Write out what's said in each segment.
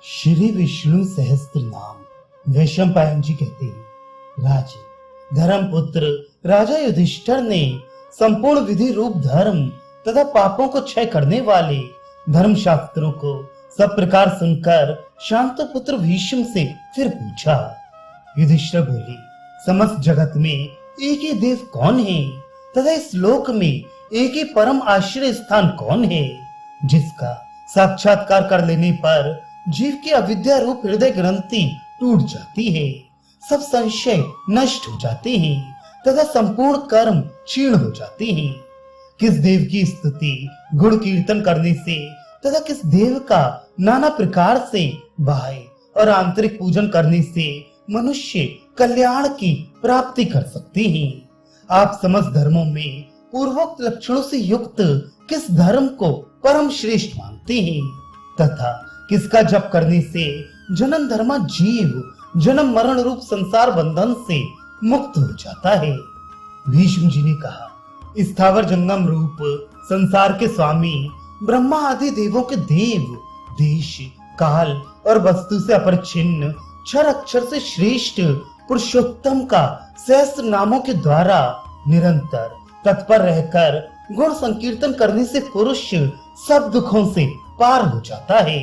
श्री विष्णु सहस्त्र नाम। वैशंपायन जी कहते हैं, राजे धर्मपुत्र राजा युधिष्ठिर ने संपूर्ण विधि रूप धर्म तथा पापों को क्षय करने वाले धर्म शास्त्रों को सब प्रकार सुनकर शांत पुत्र भीष्म से फिर पूछा। युधिष्ठिर बोले, समस्त जगत में एक ही देव कौन है तथा इस लोक में एक ही परम आश्रय स्थान कौन है जिसका साक्षात्कार कर लेने पर जीव की अविद्या रूप हृदय ग्रंथि टूट जाती है, सब संशय नष्ट हो जाते हैं तथा संपूर्ण कर्म क्षीण हो जाते हैं। किस देव की स्तुति गुण कीर्तन करने से तथा किस देव का नाना प्रकार से बाह्य और आंतरिक पूजन करने से मनुष्य कल्याण की प्राप्ति कर सकते हैं। आप समस्त धर्मों में पूर्वोक्त लक्षणों से युक्त किस धर्म को परम श्रेष्ठ मानते हैं तथा किसका जप करने से जन्म धर्मा जीव जन्म मरण रूप संसार बंधन से मुक्त हो जाता है। भीष्म जी ने कहा, स्थावर जंगम रूप संसार के स्वामी ब्रह्मा आदि देवों के देव देश काल और वस्तु से अपरिच्छिन्न क्षर अक्षर से श्रेष्ठ पुरुषोत्तम का सहस्त्र नामों के द्वारा निरंतर तत्पर रहकर गुण संकीर्तन करने से पुरुष सब दुखों से पार हो जाता है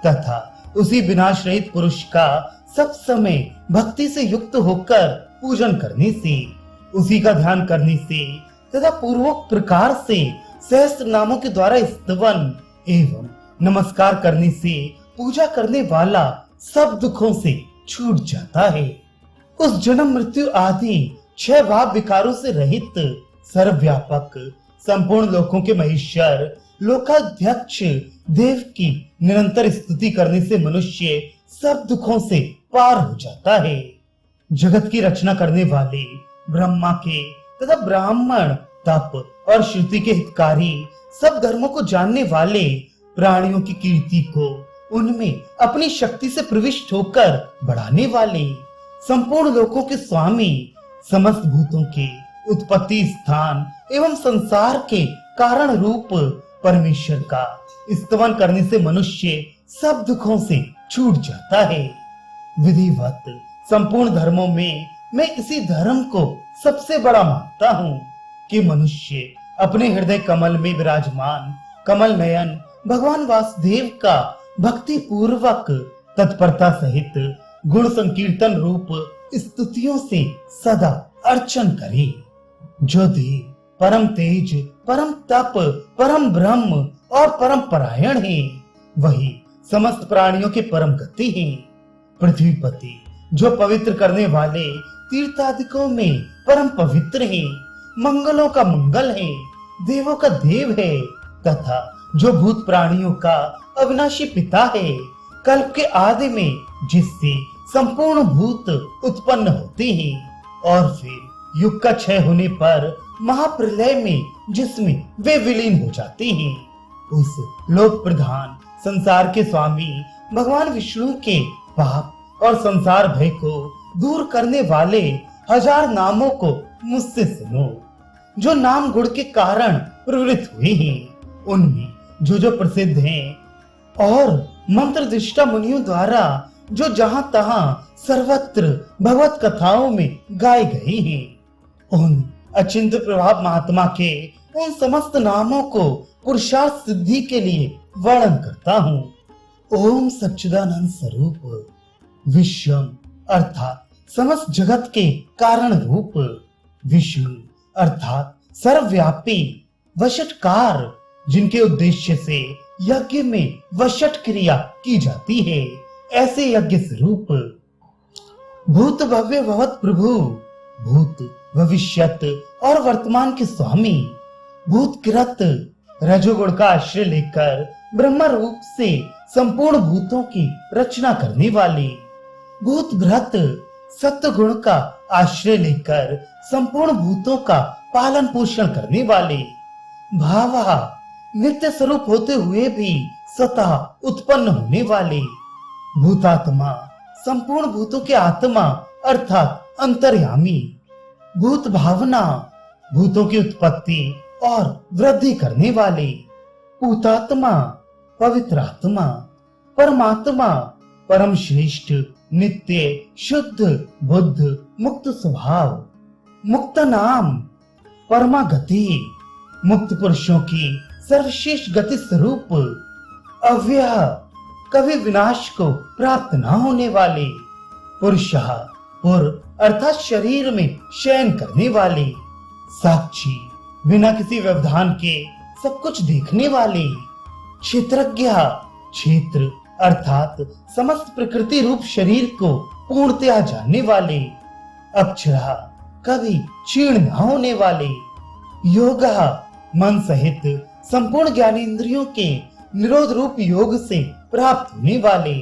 तथा उसी विनाश रहित पुरुष का सब समय भक्ति से युक्त होकर पूजन करने से, उसी का ध्यान करने से तथा पूर्वोक्त प्रकार से सहस्त्र नामों के द्वारा स्तवन एवं नमस्कार करने से पूजा करने वाला सब दुखों से छूट जाता है। उस जन्म मृत्यु आदि 6 भाव विकारों से रहित सर्वव्यापक संपूर्ण लोकों के महेश्वर लोकाध्यक्ष देव की निरंतर स्तुति करने से मनुष्य सब दुखों से पार हो जाता है। जगत की रचना करने वाले ब्रह्मा के तथा ब्राह्मण तप और श्रुति के हितकारी सब धर्मों को जानने वाले प्राणियों की कीर्ति को उनमें अपनी शक्ति से प्रविष्ट होकर बढ़ाने वाले संपूर्ण लोकों के स्वामी समस्त भूतों के उत्पत्ति स्थान एवं संसार के कारण रूप परमेश्वर का स्तवन करने से मनुष्य सब दुखों से छूट जाता है। विधिवत संपूर्ण धर्मों में मैं इसी धर्म को सबसे बड़ा मानता हूँ कि मनुष्य अपने हृदय कमल में विराजमान कमल नयन भगवान वासुदेव का भक्ति पूर्वक तत्परता सहित गुण संकीर्तन रूप स्तुतियों से सदा अर्चन करे। जो देव परम तेज परम तप परम ब्रह्म और परम परायण है, वही समस्त प्राणियों के परम गति है। पृथ्वीपति जो पवित्र करने वाले तीर्थादिकों में परम पवित्र है, मंगलों का मंगल है, देवों का देव है तथा जो भूत प्राणियों का अविनाशी पिता है, कल्प के आदि में जिससे संपूर्ण भूत उत्पन्न होते हैं और फिर युग का क्षय होने पर महाप्रलय में जिसमें वे विलीन हो जाते हैं, उस लोक प्रधान संसार के स्वामी भगवान विष्णु के पाप और संसार भय को दूर करने वाले 1000 नामों को मुझसे सुनो। जो नाम गुण के कारण प्रवृत्त हुए हैं उनमें जो प्रसिद्ध हैं और मंत्र दृष्टा मुनियों द्वारा जो जहां तहां सर्वत्र भगवत कथाओं में गाए गए हैं, उन अचिंत्य प्रभाव महात्मा के उन समस्त नामों को पुरुषार्थ सिद्धि के लिए वर्णन करता हूँ। ओम सच्चिदानंद स्वरूप विश्वम अर्थात समस्त जगत के कारण रूप, विष्णु अर्थात सर्वव्यापी वशटकार जिनके उद्देश्य से यज्ञ में वशट क्रिया की जाती है, ऐसे यज्ञ स्वरूप। भूत भव्य भवत प्रभु भूत भविष्यत और वर्तमान के स्वामी, भूतकृत रजोगुण का आश्रय लेकर ब्रह्म रूप से संपूर्ण भूतों की रचना करने वाले, भूत भ्रत सत्य गुण का आश्रय लेकर संपूर्ण भूतों का पालन पोषण करने वाले, भावा नित्य स्वरूप होते हुए भी स्वतः उत्पन्न होने वाले, भूतात्मा संपूर्ण भूतों के आत्मा अर्थात अंतर्यामी, भूत भावना भूतों की उत्पत्ति और वृद्धि करने वाले, पूतात्मा पवित्र आत्मा परमात्मा, परम श्रेष्ठ, नित्य, शुद्ध, बुद्ध, मुक्त स्वभाव, मुक्त नाम, परमा गति, मुक्त पुरुषों की सर्वश्रेष्ठ गति स्वरूप, अव्यय, कभी विनाश को प्राप्त न होने वाले, पुरुषः, पुर अर्थात शरीर में शयन करने वाले, साक्षी, बिना किसी व्यवधान के सब कुछ देखने वाले, क्षेत्रज्ञ, क्षेत्र अर्थात समस्त प्रकृति रूप शरीर को पूर्णतया जानने वाले, अक्षरा, कभी क्षीण न होने वाले, योग, मन सहित संपूर्ण ज्ञानेंद्रियों के निरोध रूप योग से प्राप्त होने वाले,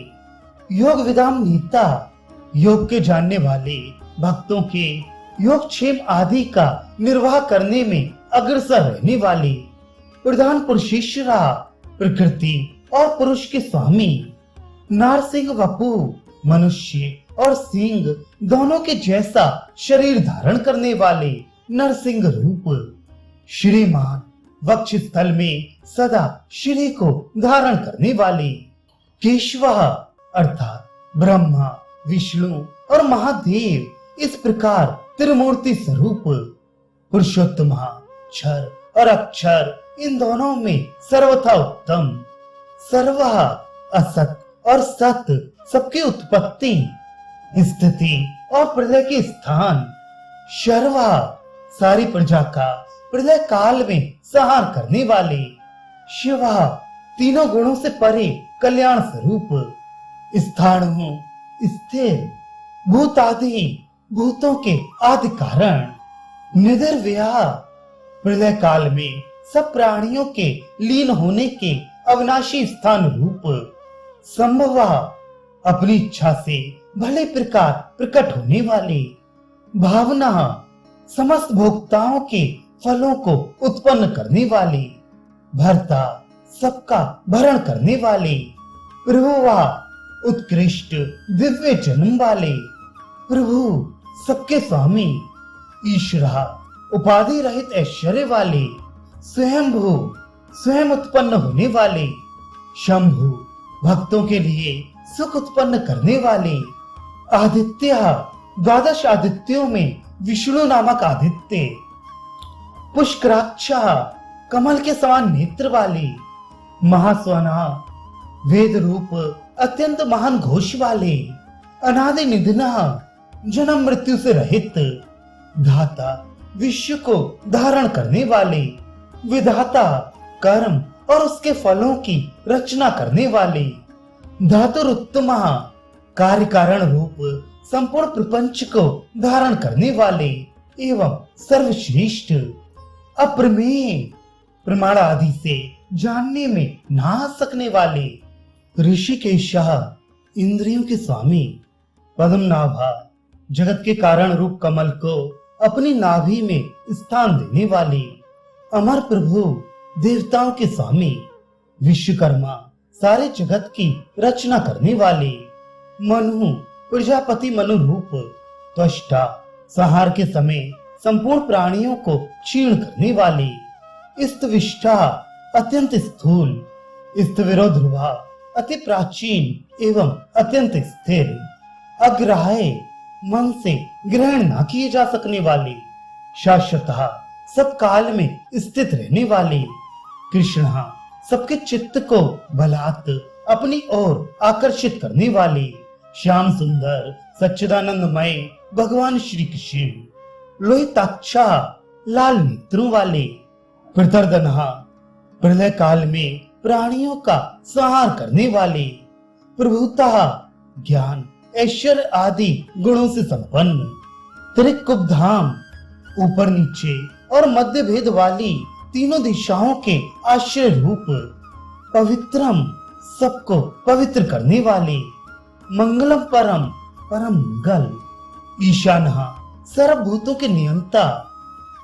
योग विदाम नेता, योग के जानने वाले भक्तों के योगक्षेम आदि का निर्वाह करने में अग्रसर रहने वाले, प्रधान पुरुषेश्वरा, प्रकृति और पुरुष के स्वामी, नारसिंह वपु, मनुष्य और सिंह दोनों के जैसा शरीर धारण करने वाले नरसिंह रूप, श्रीमान, वक्ष स्थल में सदा श्री को धारण करने वाले, केशव अर्थात ब्रह्मा, विष्णु और महादेव, इस प्रकार त्रिमूर्ति स्वरूप, पुरुषोत्तम, क्षर और अक्षर, इन दोनों में सर्वथा उत्तम, सर्व, असत और सत, सबकी उत्पत्ति, स्थिति और प्रलय के स्थान, शर्वा, सारी प्रजा का प्रलय काल में संहार करने वाले, शिवा, तीनों गुणों से परे कल्याण स्वरूप, स्थाणु, स्थिर, भूतादि, भूतों के आदि कारण, निधर्व्या, प्रलय काल में सब प्राणियों के लीन होने के अविनाशी स्थान रूप, संभव, अपनी इच्छा से भले प्रकार प्रकट होने वाले, भावना, समस्त भोक्ताओं के फलों को उत्पन्न करने वाले, भर्ता, सबका भरण करने वाले, प्रभुवा, उत्कृष्ट दिव्य जन्म वाले, प्रभु, सबके स्वामी, ईश्वरा, उपाधि रहित ऐश्वर्य वाले, स्वयंभू, स्वयं उत्पन्न होने वाले, शंभु, भक्तों के लिए सुख उत्पन्न करने वाले, आदित्य, द्वादश आदित्यों में विष्णु नामक आदित्य, पुष्कराक्ष, कमल के समान नेत्र वाले, महास्वना, वेद रूप अत्यंत महान घोष वाले, अनादि निधना, जन्म मृत्यु से रहित, धाता, विश्व को धारण करने वाले, विधाता, कर्म और उसके फलों की रचना करने वाले, धातुरुत्तम, कार्य कारण रूप संपूर्ण प्रपंच को धारण करने वाले एवं सर्वश्रेष्ठ, अप्रमेय, प्रमाण आदि से जानने में ना सकने वाले, ऋषिकेश, इंद्रियों के स्वामी, पद्मनाभा, जगत के कारण रूप कमल को अपनी नाभि में स्थान देने वाले, अमर प्रभु, देवताओं के स्वामी, विश्वकर्मा, सारे जगत की रचना करने वाले, मनु, प्रजापति मनु रूप, त्वष्टा, संहार के समय संपूर्ण प्राणियों को क्षीण करने वाले, स्तविष्ठा, अत्यंत स्थूल, स्तविरो ध्रुवा, अति प्राचीन एवं अत्यंत स्थिर, अग्राह्य, मन से ग्रहण न किए जा सकने वाले, शाश्वतः, सब काल में स्थित रहने वाले, कृष्ण, सबके चित्त को बलात् अपनी ओर आकर्षित करने वाले, श्याम सुंदर, सच्चिदानंदमय भगवान श्री कृष्ण, लोहिताक्षा, लाल नेत्रों वाले, प्रतर्दनः, प्रलय काल में प्राणियों का संहार करने वाले, प्रभुतः, ज्ञान, ऐश्वर्य आदि गुणों से संपन्न, त्रिकुबधाम, ऊपर नीचे और मध्य भेद वाली तीनों दिशाओं के आश्रय रूप, पवित्रम, सबको पवित्र करने वाले, मंगलम परम, परम मंगल, ईशानः, सर्वभूतों के नियंता,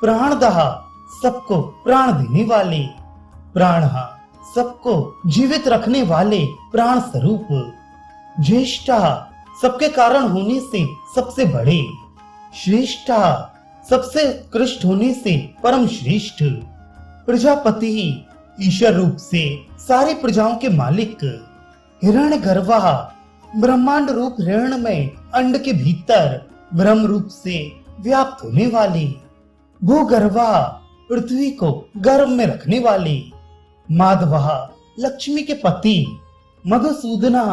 प्राणदः, सबको प्राण देने वाले, प्राणः, सबको जीवित रखने वाले प्राण स्वरूप, ज्येष्ठः, सबके कारण होने से सबसे बड़े, श्रेष्ठः, सबसे उत्कृष्ट होने से परम श्रेष्ठ, प्रजापति, ईश्वर रूप से सारी प्रजाओं के मालिक, हिरण्य गर्भा ब्रह्मांड रूप हिरण में अंड के भीतर ब्रह्म रूप से व्याप्त होने वाली, भूगर्भा पृथ्वी को गर्भ में रखने वाली, माधवा लक्ष्मी के पति, मधुसूदना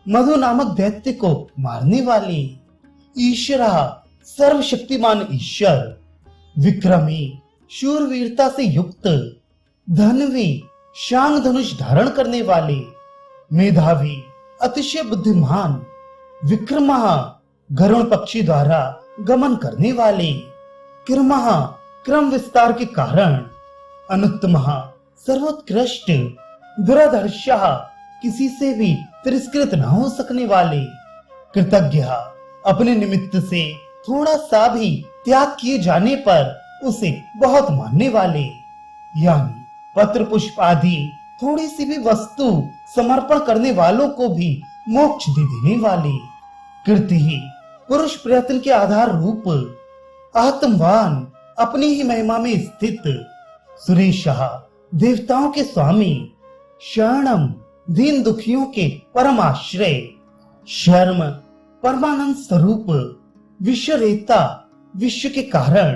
मधु नामक दैत्य को मारने वाली, ईश्वरा सर्वशक्तिमान ईश्वर, विक्रमी शूरवीरता से युक्त, धनवी शांग धनुष धारण करने वाले, मेधावी अतिशय बुद्धिमान, विक्रमा गरुण पक्षी द्वारा गमन करने वाले, किरमा क्रम विस्तार के कारण, अनुत्तम सर्वोत्कृष्ट, दुराधर्षा किसी से भी तिरस्कृत न हो सकने वाले, कृतज्ञ अपने निमित्त से थोड़ा सा भी त्याग किए जाने पर उसे बहुत मानने वाले, यानी पत्र पुष्प आदि थोड़ी सी भी वस्तु समर्पण करने वालों को भी मोक्ष दे देने वाले, कीर्ति ही पुरुष प्रयत्न के आधार रूप, आत्मवान अपनी ही महिमा में स्थित, सुरेशः देवताओं के स्वामी, शरणम दीन दुखियों के परम आश्रय, शर्म परमानंद स्वरूप, विश्वरेता विश्व के कारण,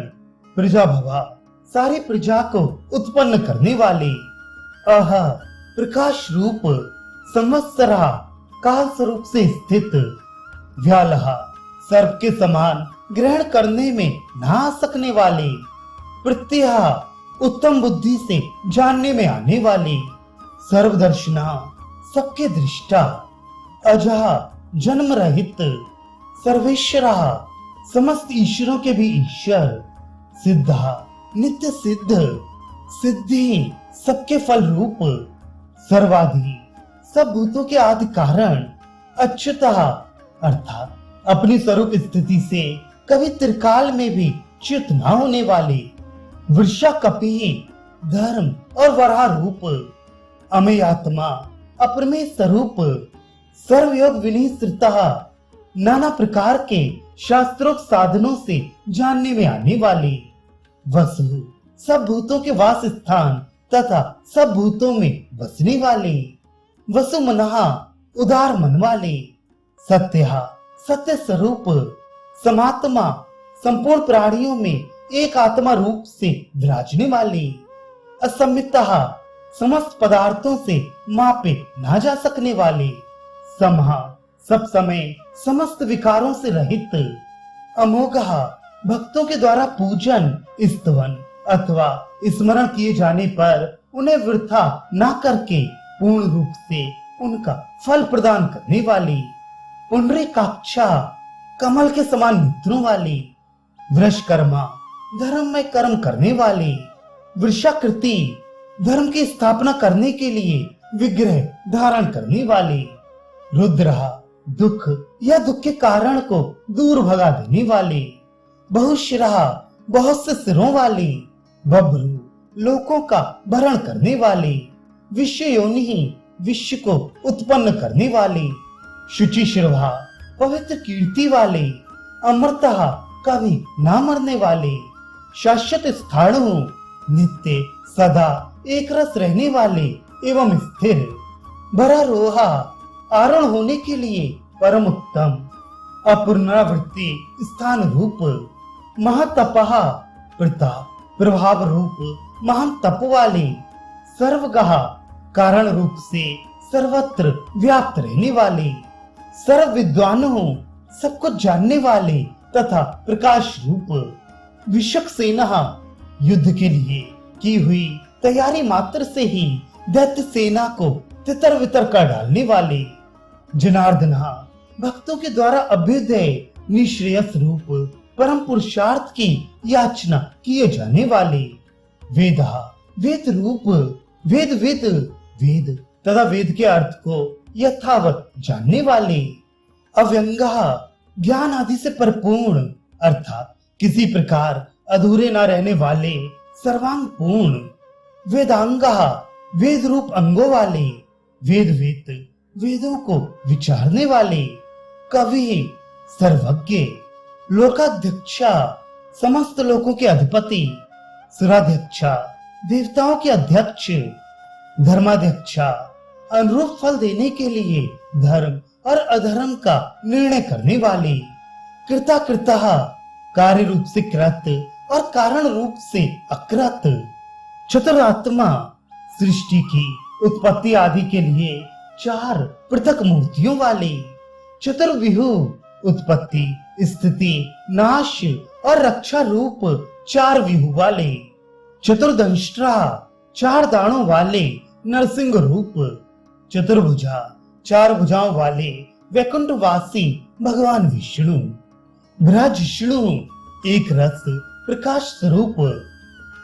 प्रजा भवा सारी प्रजा को उत्पन्न करने वाले, अह प्रकाश रूप, संवत्सरा काल स्वरूप से स्थित, व्यालहा सर्प के समान ग्रहण करने में ना आ सकने वाले, प्रत्यह उत्तम बुद्धि से जानने में आने वाले, सर्वदर्शना सबके दृष्टा, अजहा जन्म रहित, सर्वेश्वरा समस्त ईश्वरों के भी ईश्वर, सिद्धा नित्य सिद्ध, सिद्धि सबके फल रूप, सर्वाधि सब भूतों के आदि कारण, अच्युतः अर्थात अपनी स्वरूप स्थिति से कभी त्रिकाल में भी च्युत न होने वाले, वृषा कपि धर्म और वराह रूप, अमेय आत्मा अप्रमेय स्वरूप, सर्वयोग विनिश्रितः नाना प्रकार के शास्त्रोक्त साधनों से जानने में आने वाले, वसु सब भूतों के वास स्थान तथा सब भूतों में बसने वाले, वसु मनहा उदार मन वाले, सत्य सत्य स्वरूप, समात्मा संपूर्ण प्राणियों में एक आत्मा रूप से विराजने वाले, असंमितः समस्त पदार्थों से मापे ना जा सकने वाले, समहा सब समय समस्त विकारों से रहित, अमोघः भक्तों के द्वारा पूजन, स्तवन अथवा स्मरण किए जाने पर उन्हें वृथा ना करके पूर्ण रूप से उनका फल प्रदान करने वाली, पुंडरीकाक्षा कमल के समान नेत्रों वाली, वृषकर्मा धर्म में कर्म करने वाली, वृषाकृति धर्म की स्थापना करने के लिए विग्रह धारण करने वाली, रुद्रहा दुख या दुख के कारण को दूर भगा देने वाली, बहुशिरहा बहुत से सिरों वाली, बभ्रू लोकों का भरण करने वाली, विश्व योनि विश्व को उत्पन्न करने वाली, शुचिशिरहा पवित्र कीर्ति वाले, अमृतः कभी ना मरने वाले, शाश्वत स्थाणु नित्य सदा एक रस रहने वाले एवं स्थिर, भरारोहा आरोहण होने के लिए परम उत्तम, अपुनरावृत्ति स्थान रूप, महातपः प्रताप प्रभाव रूप महान तप वाले, सर्वगः कारण रूप से सर्वत्र व्याप्त रहने वाले, सर्व विद्वान हो सब कुछ जानने वाले तथा प्रकाश रूप, विषक्सेनः युद्ध के लिए की हुई तैयारी मात्र से ही दैत्य सेना को तितर वितर कर डालने वाले, जनार्दन भक्तों के द्वारा अभ्युदय निश्रेयस रूप परम पुरुषार्थ की याचना किए जाने वाले, वेद वेद रूप वेद वेद वेद तथा वेद के अर्थ को यथावत जानने वाले, अव्यंग ज्ञान आदि से परिपूर्ण अर्थात किसी प्रकार अधूरे न रहने वाले सर्वांग पूर्ण, वेदांग वेद रूप अंगों वाले, वेद वेद वेदों को विचारने वाले, कवि सर्वज्ञ, लोकाध्यक्षा समस्त लोकों के अधिपति, सुराध्यक्षा देवताओं के अध्यक्ष, धर्माध्यक्षा अनुरूप फल देने के लिए धर्म और अधर्म का निर्णय करने वाले, कृता कृता, कार्य रूप से कृत और कारण रूप से अकृत, चतुरात्मा, सृष्टि की उत्पत्ति आदि के लिए 4 पृथक मूर्तियों वाले, चतुर्व्यूह, उत्पत्ति, स्थिति, नाश और रक्षा रूप 4 व्यूह वाले, चतुर्दंष्ट्रा, 4 दाणों वाले नरसिंह रूप, चतुर्भुजा, 4 भुजाओं वाले वैकुंठवासी भगवान विष्णु, ब्रजविष्णु, एक रस प्रकाश स्वरूप,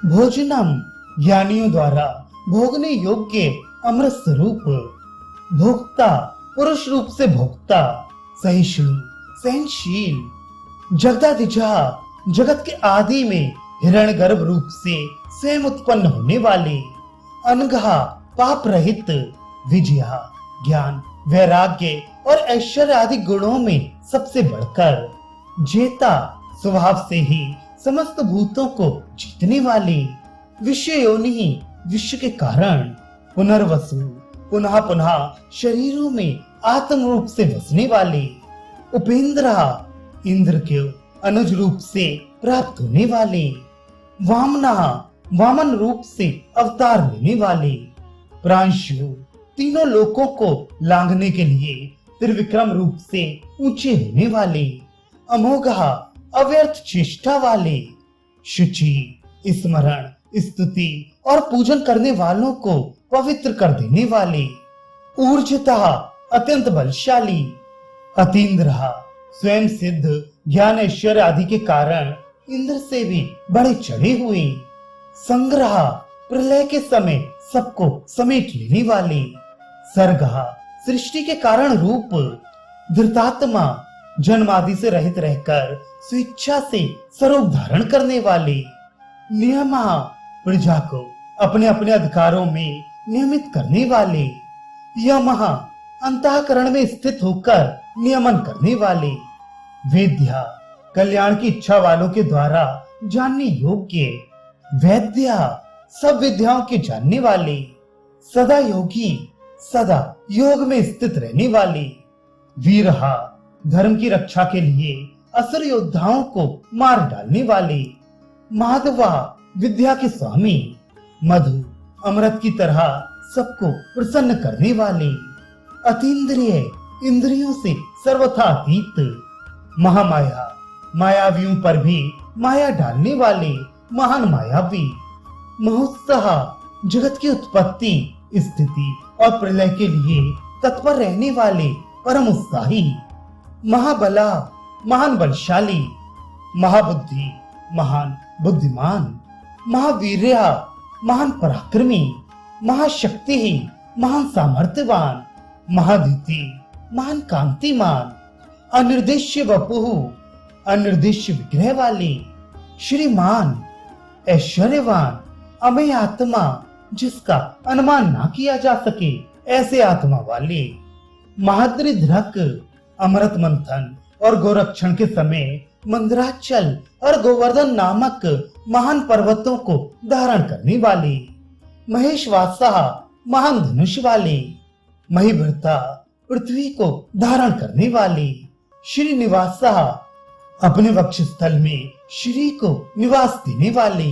भोजनम, ज्ञानियों द्वारा भोगने योग्य अमृत स्वरूप, भोक्ता, पुरुष रूप से भोक्ता, सहिष्णु, सहनशील, जगदादिजा, जगत के आदि में हिरण्यगर्भ रूप से स्वयं उत्पन्न होने वाले, अनघा, पाप रहित, विजया, ज्ञान, वैराग्य और ऐश्वर्य आदि गुणों में सबसे बढ़कर, जेता, स्वभाव से ही समस्त भूतों को जीतने वाले, विश्व योनि, विश्व के कारण, पुनर्वसु, पुनः पुनः शरीरों में आत्म रूप से बसने वाले, उपेंद्रा, इंद्र के अनुज रूप से प्राप्त होने वाले, वामना, वामन रूप से अवतार लेने वाले, प्रांशु, तीनों लोकों को लांघने के लिए त्रिविक्रम रूप से ऊंचे होने वाले, अमोघा, अव्यर्थ चेष्टा वाले, शुचि, स्मरण, स्तुति और पूजन करने वालों को पवित्र कर देने वाले, ऊर्जिता, अत्यंत बलशाली, अतीन्द्र, स्वयं सिद्ध, ज्ञान ऐश्वर्य आदि के कारण इंद्र से भी बड़े चढ़े हुए, संग्रह, प्रलय के समय सबको समेट लेने वाले, सर्गा, सृष्टि के कारण रूप, धृतात्मा, जन्म आदि से रहित रहकर स्वेच्छा से स्वरूप धारण करने वाले, नियमा, प्रजा को अपने अपने अधिकारों में नियमित करने वाले, यमः, अंतःकरण में स्थित होकर नियमन करने वाले, वेद्या, कल्याण की इच्छा वालों के द्वारा जानने योग्य, वैद्या, सब विद्याओं के जानने वाले, सदा योगी, सदा योग में स्थित रहने वाले, वीरहा, धर्म की रक्षा के लिए असुर योद्धाओं को मार डालने वाले, माधवा, विद्या के स्वामी, मधु, अमृत की तरह सबको प्रसन्न करने वाले, अतीन्द्रिय, इंद्रियों से सर्वथा अतीत, महामाया, मायावियों पर भी माया डालने वाले महान मायावी, महोत्साह, जगत की उत्पत्ति, स्थिति और प्रलय के लिए तत्पर रहने वाले परम उत्साही, महाबला, महान बलशाली, महाबुद्धि, महान बुद्धिमान, महावीर्य, महान पराक्रमी, महाशक्ति, महान सामर्थ्यवान, महादिति, महान कांतिमान, अनिर्देश्य वपुः, अनिर्देश्य विग्रह वाले, श्रीमान, ऐश्वर्यवान, अमेय आत्मा, जिसका अनुमान ना किया जा सके ऐसे आत्मा वाले, महाद्रिधृक, अमृत मंथन और गोरक्षण के समय मंदराचल और गोवर्धन नामक महान पर्वतों को धारण करने वाले, महेशवासा, महान धनुष वाले, महिभृता, पृथ्वी को धारण करने वाले, श्रीनिवासा, अपने वक्षस्थल में श्री को निवास देने वाले,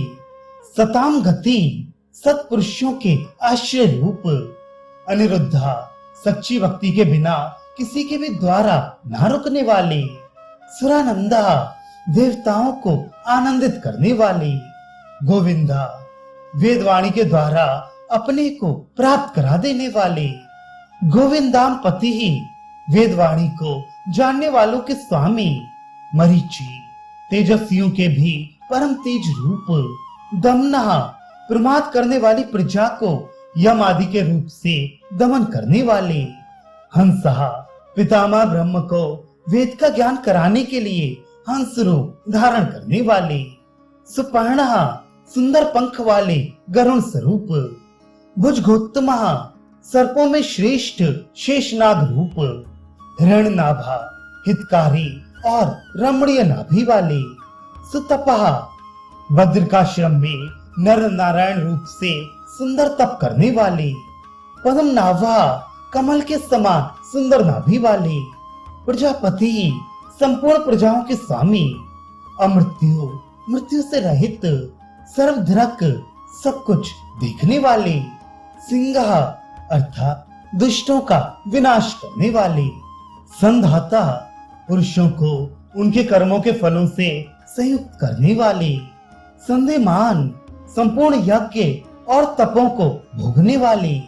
सताम गति, सत्पुरुषों के आश्रय रूप, अनिरुद्धा, सच्ची भक्ति के बिना किसी के भी द्वारा ना रुकने वाले, सुरानंदा, देवताओं को आनंदित करने वाले, गोविंदा, वेदवाणी के द्वारा अपने को प्राप्त करा देने वाले, गोविंदाम पति ही, वेदवाणी को जानने वालों के स्वामी, मरीचि, तेजस्वियों के भी परम तेज रूप, दमना, प्रमाद करने वाली प्रजा को यम आदि के रूप से दमन करने वाले, हंसहा, पितामह ब्रह्म को वेद का ज्ञान कराने के लिए हंस रूप धारण करने वाले, सुपर्णहा, सुंदर पंख वाले गरुण स्वरूप, भुजगोत्तमा, सर्पों में श्रेष्ठ शेषनाग रूप, हिरण्यनाभा, हितकारी और रमणीय नाभि वाले, सुतपहा, बद्रिकाश्रम में नर नारायण रूप से सुंदर तप करने वाले, पद्मनाभा, कमल के समान सुंदर नाभि वाले, प्रजापति संपूर्ण प्रजाओं के स्वामी, अमृत्यु मृत्यु से रहित, सर्वधरक सब कुछ देखने वाले, सिंह अर्थात दुष्टों का विनाश करने वाले, संधाता पुरुषों को उनके कर्मों के फलों से संयुक्त करने वाले, संदेमान संपूर्ण यज्ञ और तपों को भोगने वाले,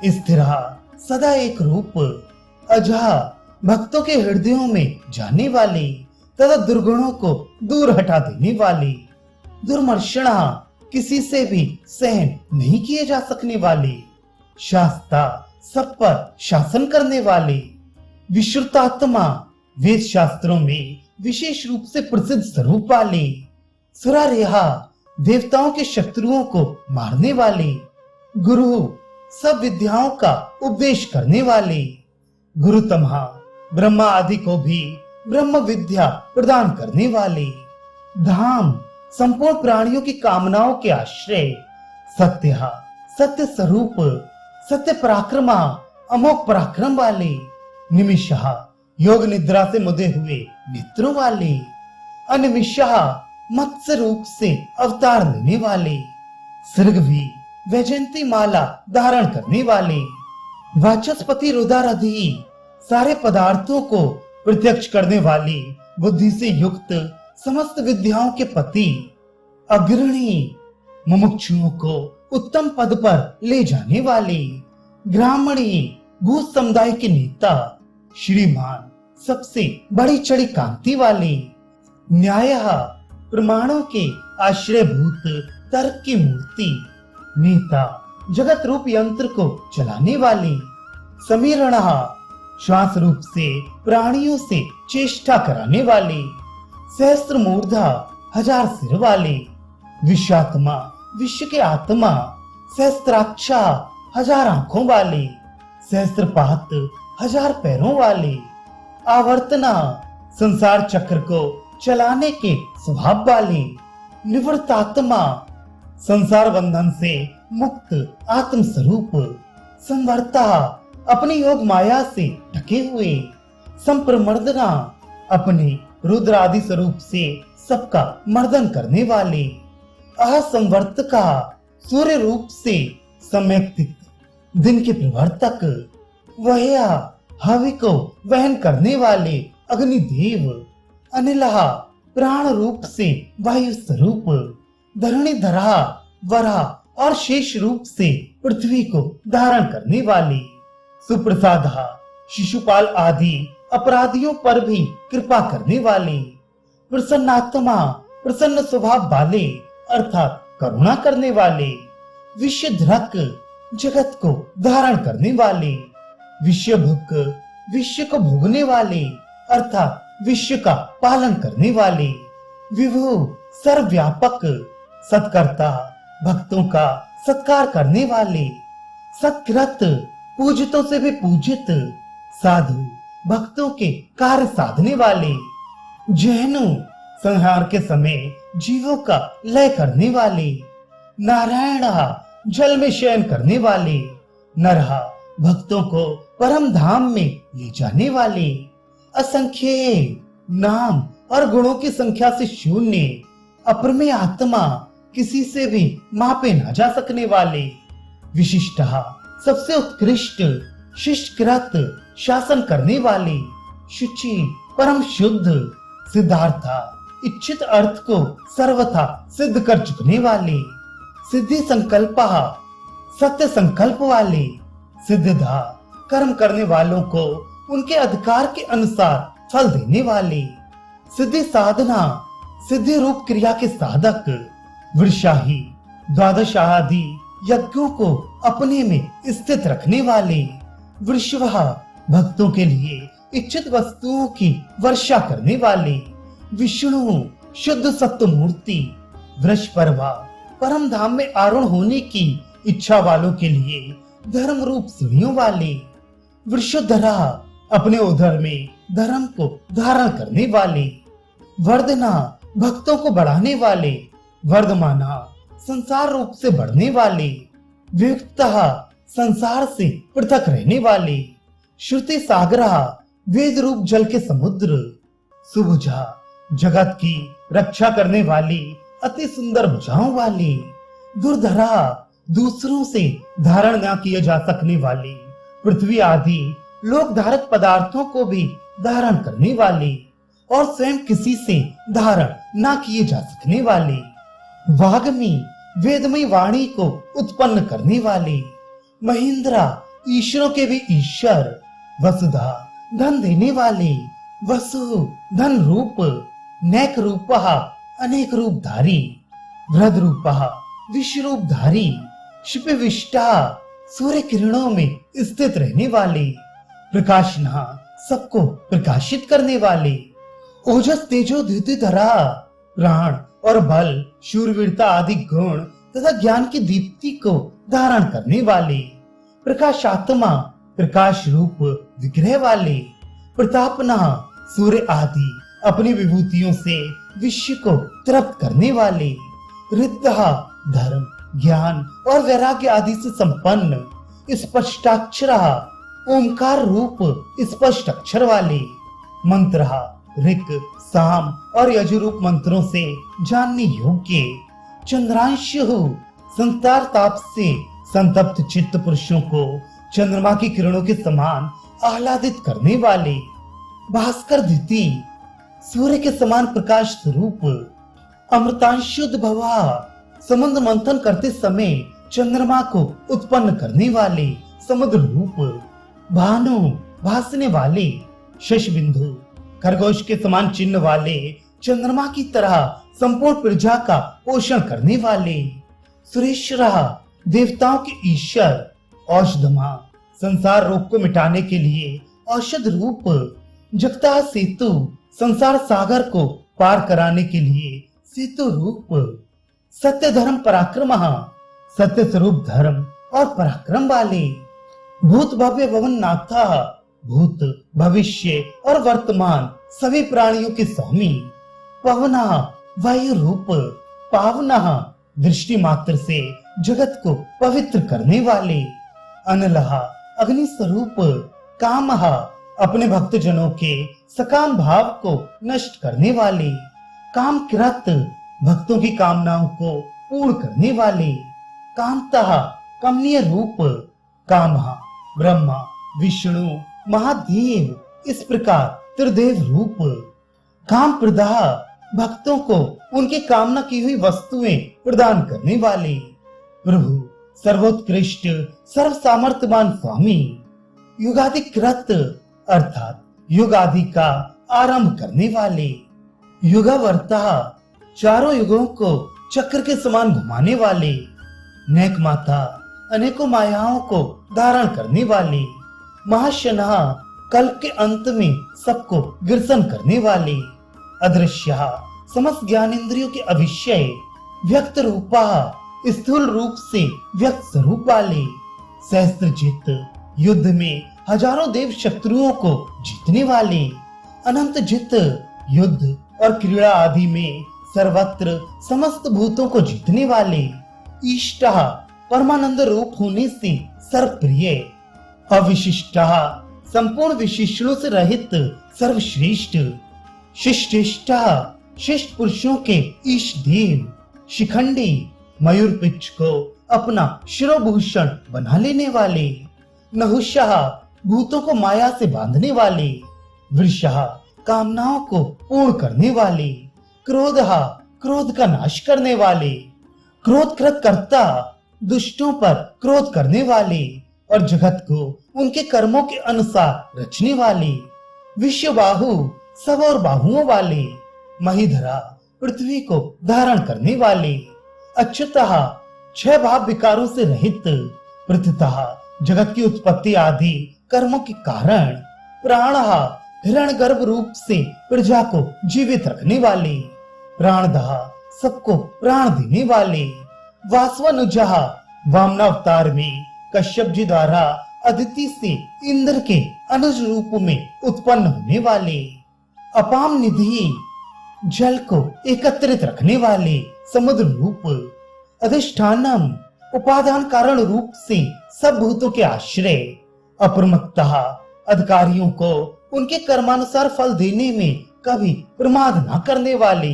स्थिरा सदा एक रूप, अजहा भक्तों के हृदयों में जाने वाले तथा दुर्गुणों को दूर हटा देने वाले, दुर्मर्षणा किसी से भी सहन नहीं किए जा सकने वाले, शास्ता सब पर शासन करने वाले, विश्रुतात्मा वेद शास्त्रों में विशेष रूप से प्रसिद्ध स्वरूप वाले, सुरारेहा देवताओं के शत्रुओं को मारने वाले, गुरु सब विद्याओं का उपदेश करने वाले, गुरुतमहा ब्रह्मा आदि को भी ब्रह्म विद्या प्रदान करने वाले, धाम संपूर्ण प्राणियों की कामनाओं के आश्रय, सत्य सत्य स्वरूप, सत्य पराक्रमा अमोघ पराक्रम वाले, निमिषः योग निद्रा से मुदे हुए नेत्रों वाले, अनिमिषः मत्स्य रूप से अवतार लेने वाले, सृगभी वैजयंती माला धारण करने वाले, वाचस्पति रुद्रादि सारे पदार्थों को प्रत्यक्ष करने वाली, बुद्धि से युक्त समस्त विद्याओं के पति, अग्रणी मुमुक्षुओं को उत्तम पद पर ले जाने वाले, ग्रामणी भूत समुदाय के नेता, श्रीमान सबसे बड़ी चढ़ी कांति वाले, न्याय प्रमाणों के आश्रयभूत तर्क की मूर्ति, नेता जगत रूप यंत्र को चलाने वाले, समीरणा श्वास रूप से प्राणियों से चेष्टा कराने वाले, सहस्त्र मूर्धा हजार सिर वाले, विश्वात्मा विश्व के आत्मा, सहस्त्राक्षा हजार आंखों वाले, सहस्त्रपात हजार पैरों वाले, आवर्तना संसार चक्र को चलाने के स्वभाव वाले, निवृत्तात्मा संसार बंधन से मुक्त आत्म स्वरूप, संवर्ता अपनी योग माया से ढके हुए, संप्रमर्दना अपने रुद्र आदि स्वरूप से सबका मर्दन करने वाले, असंवर्तका सूर्य रूप से सम्यक दिन के प्रवर्तक, वह हवि को वहन करने वाले अग्निदेव, अनिलहा प्राण रूप से वायु स्वरूप, धरणीधरा वरा और शेष रूप से पृथ्वी को धारण करने वाले, सुप्रसादा शिशुपाल आदि अपराधियों पर भी कृपा करने वाले, प्रसन्नात्मा प्रसन्न स्वभाव वाले अर्थात करुणा करने वाले, विश्वधरक जगत को धारण करने वाले, विश्वभुक विश्व को भोगने वाले अर्थात विश्व का पालन करने वाले, विभु सर्वव्यापक सत्कर्ता भक्तों का सत्कार करने वाले, सत्कृत पूजितों से भी पूजित, साधु भक्तों के कार्य साधने वाले, जैनु संहार के समय जीवों का लय करने वाले, नारायण जल में शयन करने वाले, नरहा भक्तों को परम धाम में ले जाने वाले, असंख्य नाम और गुणों की संख्या से शून्य, अपरमेय आत्मा किसी से भी मापे ना जा सकने वाले, विशिष्ट सबसे उत्कृष्ट शिष्टकृत शासन करने वाले, शुचि परम शुद्ध, सिद्धार्था इच्छित अर्थ को सर्वथा सिद्ध कर चुकने वाले, सिद्धि संकल्प सत्य संकल्प वाले, सिद्धदा कर्म करने वालों को उनके अधिकार के अनुसार फल देने वाले, सिद्धि साधना सिद्धि रूप क्रिया के साधक, वृषाही द्वादश आदि यज्ञों को अपने में स्थित रखने वाले, वृषभा भक्तों के लिए इच्छित वस्तुओं की वर्षा करने वाले, विष्णु शुद्ध सत्व मूर्ति, वृषपर्वा परम धाम में आरूढ़ होने की इच्छा वालों के लिए धर्म रूप सीढ़ियों वाले, वृषधरा अपने उदर में धर्म को धारण करने वाले, वर्धना भक्तों को बढ़ाने वाले, वर्धमाना संसार रूप से बढ़ने वाले, वियुक्तः संसार से पृथक रहने वाले, श्रुति सागरा, वेद रूप जल के समुद्र। सुभुजा, जगत की रक्षा करने वाली, अति सुंदर भुजाओं वाली। दुर्धरा, दूसरों से धारण न किए जा सकने वाली, पृथ्वी आदि लोक धारक पदार्थों को भी धारण करने वाली और स्वयं किसी से धारण न किए जा सकने वाली। वाग्मी, वेदमयी वाणी को उत्पन्न करने वाली। महेंद्रा, ईश्वरों के भी ईश्वर। वसुधा, धन देने वाली। वसु, धन रूप। नैक रूपः, अनेक रूपधारी। वृद्ध रूपः, विश्व रूपधारी। शिपिविष्टा, सूर्य किरणों में स्थित रहने वाली। प्रकाशना, सबको प्रकाशित करने वाली। ओजस, तेजो, द्युतिधरा, प्राण और बल, शूरवीरता आदि गुण तथा ज्ञान की दीप्ति को धारण करने वाली। प्रकाशात्मा, प्रकाश रूप विग्रह वाली। प्रतापना, सूर्य आदि अपनी विभूतियों से विश्व को तृप्त करने वाली। रिद्धः, धर्म, ज्ञान और वैराग्य आदि से संपन्न। स्पष्टाक्षरा, ओंकार रूप स्पष्ट अक्षर वाली। मंत्र, ऋक, साम और यजुरूप मंत्रों से जानने योग्य। चंद्रांशु, संसार ताप से संतप्त चित्त पुरुषों को चंद्रमा की किरणों के समान आह्लादित करने वाले। भास्कर द्विति, सूर्य के समान प्रकाश स्वरूप। अमृतांशुद्भवा, समुद्र मंथन करते समय चंद्रमा को उत्पन्न करने वाले समुद्र रूप। भानु, भासने वाले। शशबिंदु, खरगोश के समान चिन्ह वाले, चंद्रमा की तरह संपूर्ण प्रजा का पोषण करने वाले। सुरेश्वरा, देवताओं के ईश्वर। औषधमा, संसार रोग को मिटाने के लिए औषध रूप। जगता सेतु, संसार सागर को पार कराने के लिए सेतु रूप। सत्य, धर्म, पराक्रम, सत्य स्वरूप धर्म और पराक्रम वाले। भूत, भव्य, भवन, नाथा, भूत, भविष्य और वर्तमान सभी प्राणियों के स्वामी। पवना, वायु रूप। पावना, दृष्टि मात्र से जगत को पवित्र करने वाले। अनलहा, अग्नि स्वरूप। कामहा, अपने भक्त जनों के सकाम भाव को नष्ट करने वाले। काम कृत, भक्तों की कामनाओं को पूर्ण करने वाले। कामतः, कमनीय रूप। कामः, ब्रह्मा, विष्णु, महादेव, इस प्रकार त्रिदेव रूप। काम प्रदा, भक्तों को उनकी कामना की हुई वस्तुएं प्रदान करने वाले। प्रभु, सर्वोत्कृष्ट, सर्व सामर्थ्यवान स्वामी। युगादि कृत, अर्थात युग आदि का आरंभ करने वाले। युगावर्ता, चारों युगों को चक्र के समान घुमाने वाले। नेक माता, अनेकों मायाओं को धारण करने वाले। महाशना, कल्प के अंत में सबको गिरसन करने वाले। अदृश्य, समस्त ज्ञानेंद्रियों के अविषय। व्यक्त रूपा, स्थूल रूप से व्यक्त स्वरूप वाले। सहस्त्रजित, युद्ध में हजारों देव शत्रुओं को जीतने वाले। अनंत जित, युद्ध और क्रीड़ा आदि में सर्वत्र समस्त भूतों को जीतने वाले। इष्टा, परमानंद रूप होने से सर्वप्रिय। अविशिष्टा, संपूर्ण विशेषणों से रहित सर्वश्रेष्ठ। शिष्टिष्टा, श्रेष्ठ पुरुषों के ईश देव। शिखंडी, मयूर पिच्छ को अपना शिरोभूषण बना लेने वाले। नहुषः, भूतों को माया से बांधने वाले। वृषः, कामनाओं को पूर्ण करने वाले। क्रोधः, क्रोध का नाश करने वाले। क्रोधकृत कर्ता, दुष्टों पर क्रोध करने वाले और जगत को उनके कर्मों के अनुसार रचने वाले। विश्वबाहु, सब और बाहुओं वाले। महीधरा, पृथ्वी को धारण करने वाले। अच्युतः, 6 भाव विकारों से रहित। प्रथितः, जगत की उत्पत्ति आदि कर्मों के कारण। प्राणः, हिरण्यगर्भ रूप से प्रजा को जीवित रखने वाले। प्राणदः, सबको प्राण देने वाले। वासवानुजः, वामनावतार में कश्यप जी द्वारा अदिति से इंद्र के अनुज रूप में उत्पन्न होने वाले। अपाम निधि, जल को एकत्रित रखने वाले समुद्र रूप। अधिष्ठानम, उपादान कारण रूप से सब भूतों के आश्रय। अप्रमत्तः, अधिकारियों को उनके कर्मानुसार फल देने में कभी प्रमाद न करने वाले,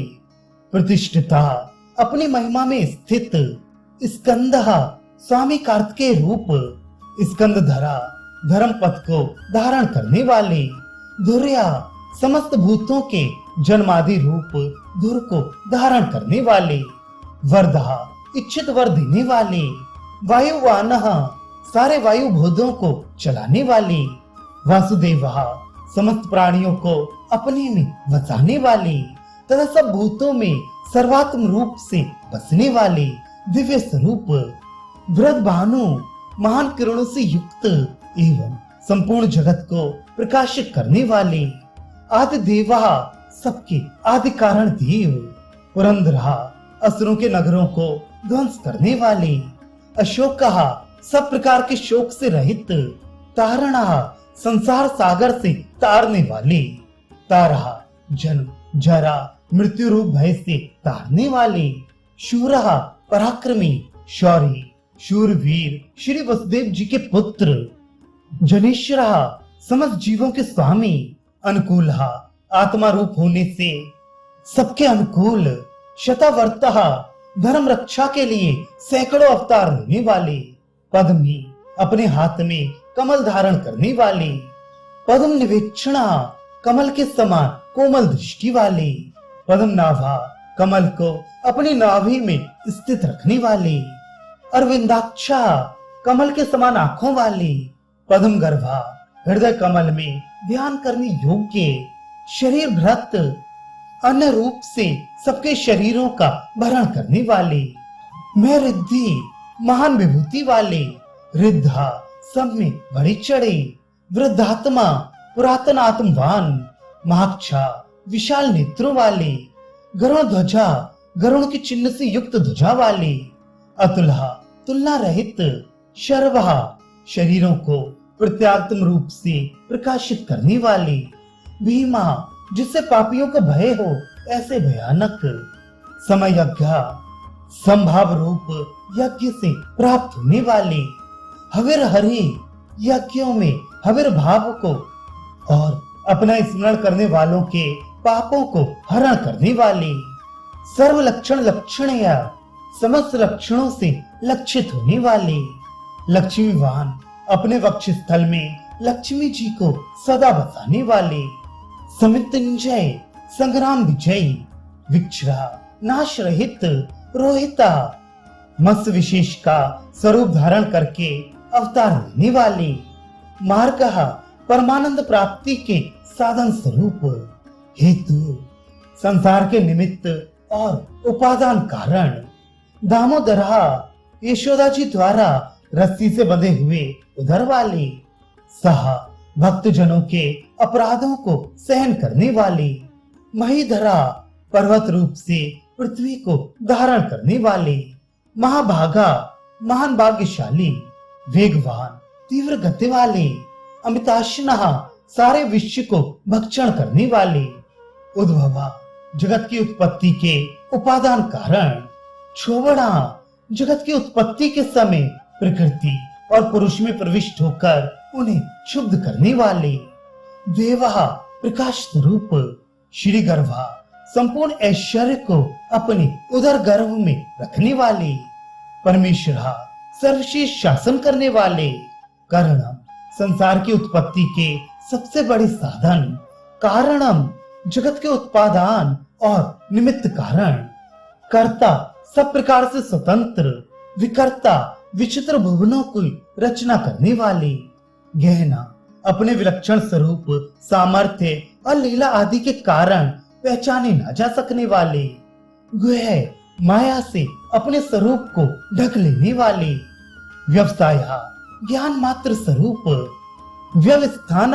प्रतिष्ठिता अपनी महिमा में स्थित स्कंदहा स्वामी कार्तिकेय रूप, स्कंदधरा धर्म पथ को धारण करने वाले, धुर्या समस्त भूतों के जन्मादि रूप धुर को धारण करने वाले, वरदहा इच्छित वर देने वाले, वायुवानः सारे वायु भूतों को चलाने वाले, वासुदेवः समस्त प्राणियों को अपने में बसाने वाले तथा सब भूतों में सर्वात्म रूप से बसने वाले, दिव्य स्वरूप, वृद्ध भानु महान किरणों से युक्त एवं संपूर्ण जगत को प्रकाशित करने वाले, आदि देवा सबके आदि कारण देव, पुरंदरा असुरों के नगरों को ध्वंस करने वाले, अशोकहा सब प्रकार के शोक से रहित, तारणा संसार सागर से तारने वाले, तारा जन्म जरा मृत्यु रूप भय से तारने वाले, शूरहा पराक्रमी शौर्य शूरवीर श्री वसुदेव जी के पुत्र, जनेश्वरा समस्त जीवों के स्वामी, अनुकूलहा आत्मा रूप होने से सबके अनुकूल, शतावर्तः धर्म रक्षा के लिए सैकड़ों अवतार लेने वाले, पद्मी अपने हाथ में कमल धारण करने वाले, पद्म निवेक्षणा कमल के समान कोमल दृष्टि वाले, पद्म नाभा कमल को अपनी नाभि में स्थित रखने वाले, अरविंदाक्षा कमल के समान आंखों वाले, पद्म गर्भा हृदय कमल में ध्यान करने योग्य, शरीर भ्रत अन्य रूप से सबके शरीरों का भरण करने वाले, मैं रिद्धि महान विभूति वाले, रिद्धा सब में बड़े चढ़े, वृद्धात्मा पुरातन आत्मवान, महाक्षा विशाल नेत्रों वाले, गरुण ध्वजा गरुण के चिन्ह से युक्त ध्वजा वाले, अतुलहा तुलना रहित, शर्वहा शरीरों को प्रत्यात्म रूप से प्रकाशित करने वाले, भीमा जिससे पापियों को भय हो ऐसे भयानक, समयज्ञ संभाव रूप यज्ञ से प्राप्त होने वाले, हविर हरि यज्ञों में हविर भाव को और अपना स्मरण करने वालों के पापों को हरण करने वाले, सर्व लक्षण लक्षणया समस्त लक्षणों से लक्षित होने वाले, लक्ष्मीवान अपने वक्ष स्थल में लक्ष्मी जी को सदा बसाने वाले, समितंजय संग्राम विजयी, विक्षरा नाश रहित, रोहिता मत्स्य विशेष का स्वरूप धारण करके अवतार लेने वाले, मार्गः परमानंद प्राप्ति के साधन स्वरूप, हेतु संसार के निमित्त और उपादान कारण, दामोदरा यशोदा जी द्वारा रस्सी से बंधे हुए उधर वाले, सहा भक्त जनों के अपराधों को सहन करने वाले, महीधरा पर्वत रूप से पृथ्वी को धारण करने वाले, महाभागा महान भाग्यशाली, वेगवान तीव्र गति वाले, अमिताशनः सारे विश्व को भक्षण करने वाले, उद्भवा जगत की उत्पत्ति के उपादान कारण, क्षोभणा जगत की उत्पत्ति के समय प्रकृति और पुरुष में प्रविष्ट होकर उन्हें क्षुब्ध करने वाले, देवा प्रकाश स्वरूप, श्री गर्भा संपूर्ण ऐश्वर्य को अपने उदर गर्भ में रखने वाले, परमेश्वरा सर्वश्रेष्ठ शासन करने वाले, कारणम संसार की उत्पत्ति के सबसे बड़े साधन, कारणम जगत के उत्पादन और निमित्त कारण, कर्ता सब प्रकार से स्वतंत्र, विकर्ता विचित्र भुवनों की रचना करने वाले, गहना अपने विलक्षण स्वरूप सामर्थ्य और लीला आदि के कारण पहचाने न जा सकने वाले, गुह माया से अपने स्वरूप को ढक लेने वाले, व्यवसाय ज्ञान मात्र स्वरूप, व्यवस्थान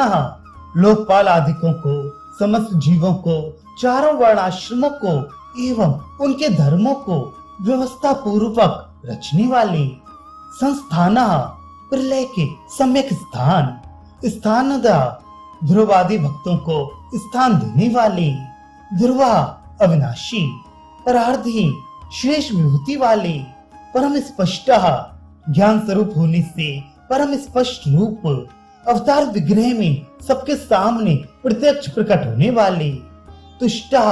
लोकपाल आदिकों को समस्त जीवों को चारों वर्णाश्रमों को एवं उनके धर्मों को व्यवस्था पूर्वक रचने वाले, संस्थान प्रलय के सम्यक स्थान, स्थानदा ध्रुवादि भक्तों को स्थान देने वाले, ध्रुवा अविनाशी, परार्धी श्रेष्ठ विभूति वाले, परम स्पष्ट ज्ञान स्वरूप होने से परम स्पष्ट रूप, अवतार विग्रह में सबके सामने प्रत्यक्ष प्रकट होने वाले, तुष्टः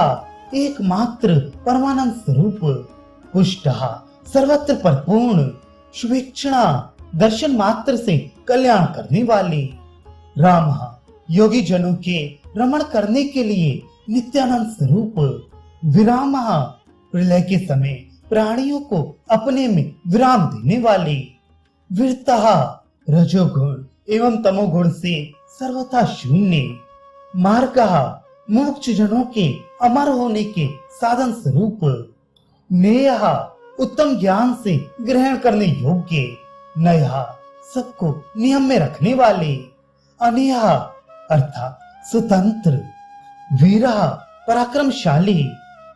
एकमात्र परमानंद स्वरूप, पुष्टः सर्वत्र परिपूर्ण, शुभेक्षणा दर्शन मात्र से कल्याण करने वाले, राम योगी जनों के रमण करने के लिए नित्यानंद स्वरूप, विराम प्रलय के समय प्राणियों को अपने में विराम देने वाले, वीरता रजोगुण एवं तमोगुण से सर्वथा शून्य, मार्ग मोक्ष जनों के अमर होने के साधन स्वरूप, नेय उत्तम ज्ञान से ग्रहण करने योग्य, नय सबको नियम में रखने वाले, अनेय अर्थात स्वतंत्र, वीर पराक्रमशाली,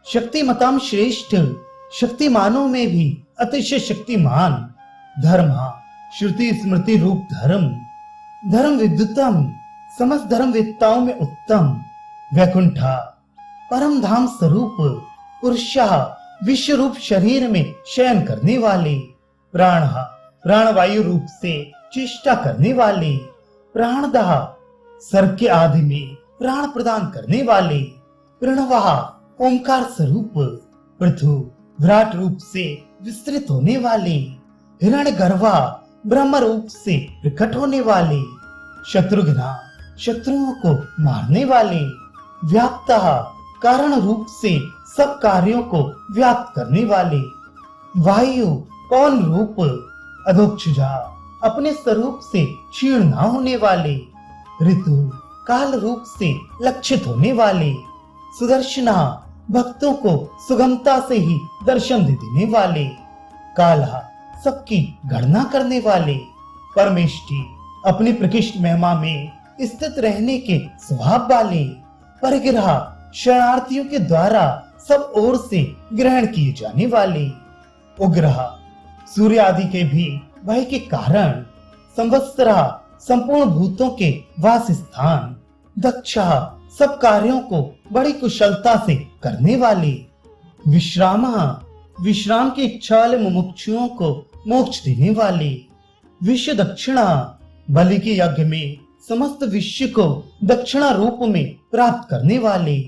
शक्तिमताम श्रेष्ठ, शक्तिमानों में भी अतिशय शक्तिमान, धर्म श्रुति स्मृति रूप धर्म, धर्म विद्युतम समस्त धर्म वेत्ताओं में उत्तम, वैकुंठा परम धाम स्वरूप, पुरुषः विश्व रूप शरीर में शयन करने वाले, प्राण प्राणवायु रूप से चेष्टा करने वाले, प्राणदः सर्ग के आदि में प्राण प्रदान करने वाले, प्रणवः ओंकार स्वरूप, पृथु विराट रूप से विस्तृत होने वाले, हिरण्यगर्भा ब्रह्म रूप से प्रकट होने वाले, शत्रुघ्ना शत्रुओं को मारने वाले, व्याप्तः कारण रूप से सब कार्यों को व्याप्त करने वाले, वायु पवन रूप, अधोक्षजा अपने स्वरूप से क्षीण न होने वाले, ऋतु काल रूप से लक्षित होने वाले, सुदर्शना भक्तों को सुगमता से ही दर्शन दे देने वाले, काला सबकी गणना करने वाले, परमेष्टि अपनी प्रकृष्ट महिमा में स्थित रहने के स्वभाव वाले, परिग्रह शरणार्थियों के द्वारा सब ओर से ग्रहण किए जाने वाले, उग्रह सूर्य आदि के भी भय के कारण, संवत्सरा संपूर्ण भूतों के वास स्थान, दक्षा सब कार्यों को बड़ी कुशलता से करने वाले, विश्राम विश्राम की इच्छा वाले मुमुक्षुओं को मोक्ष देने वाले, विश्व दक्षिणा बलि के यज्ञ में समस्त विश्व को दक्षिणा रूप में प्राप्त करने वाले,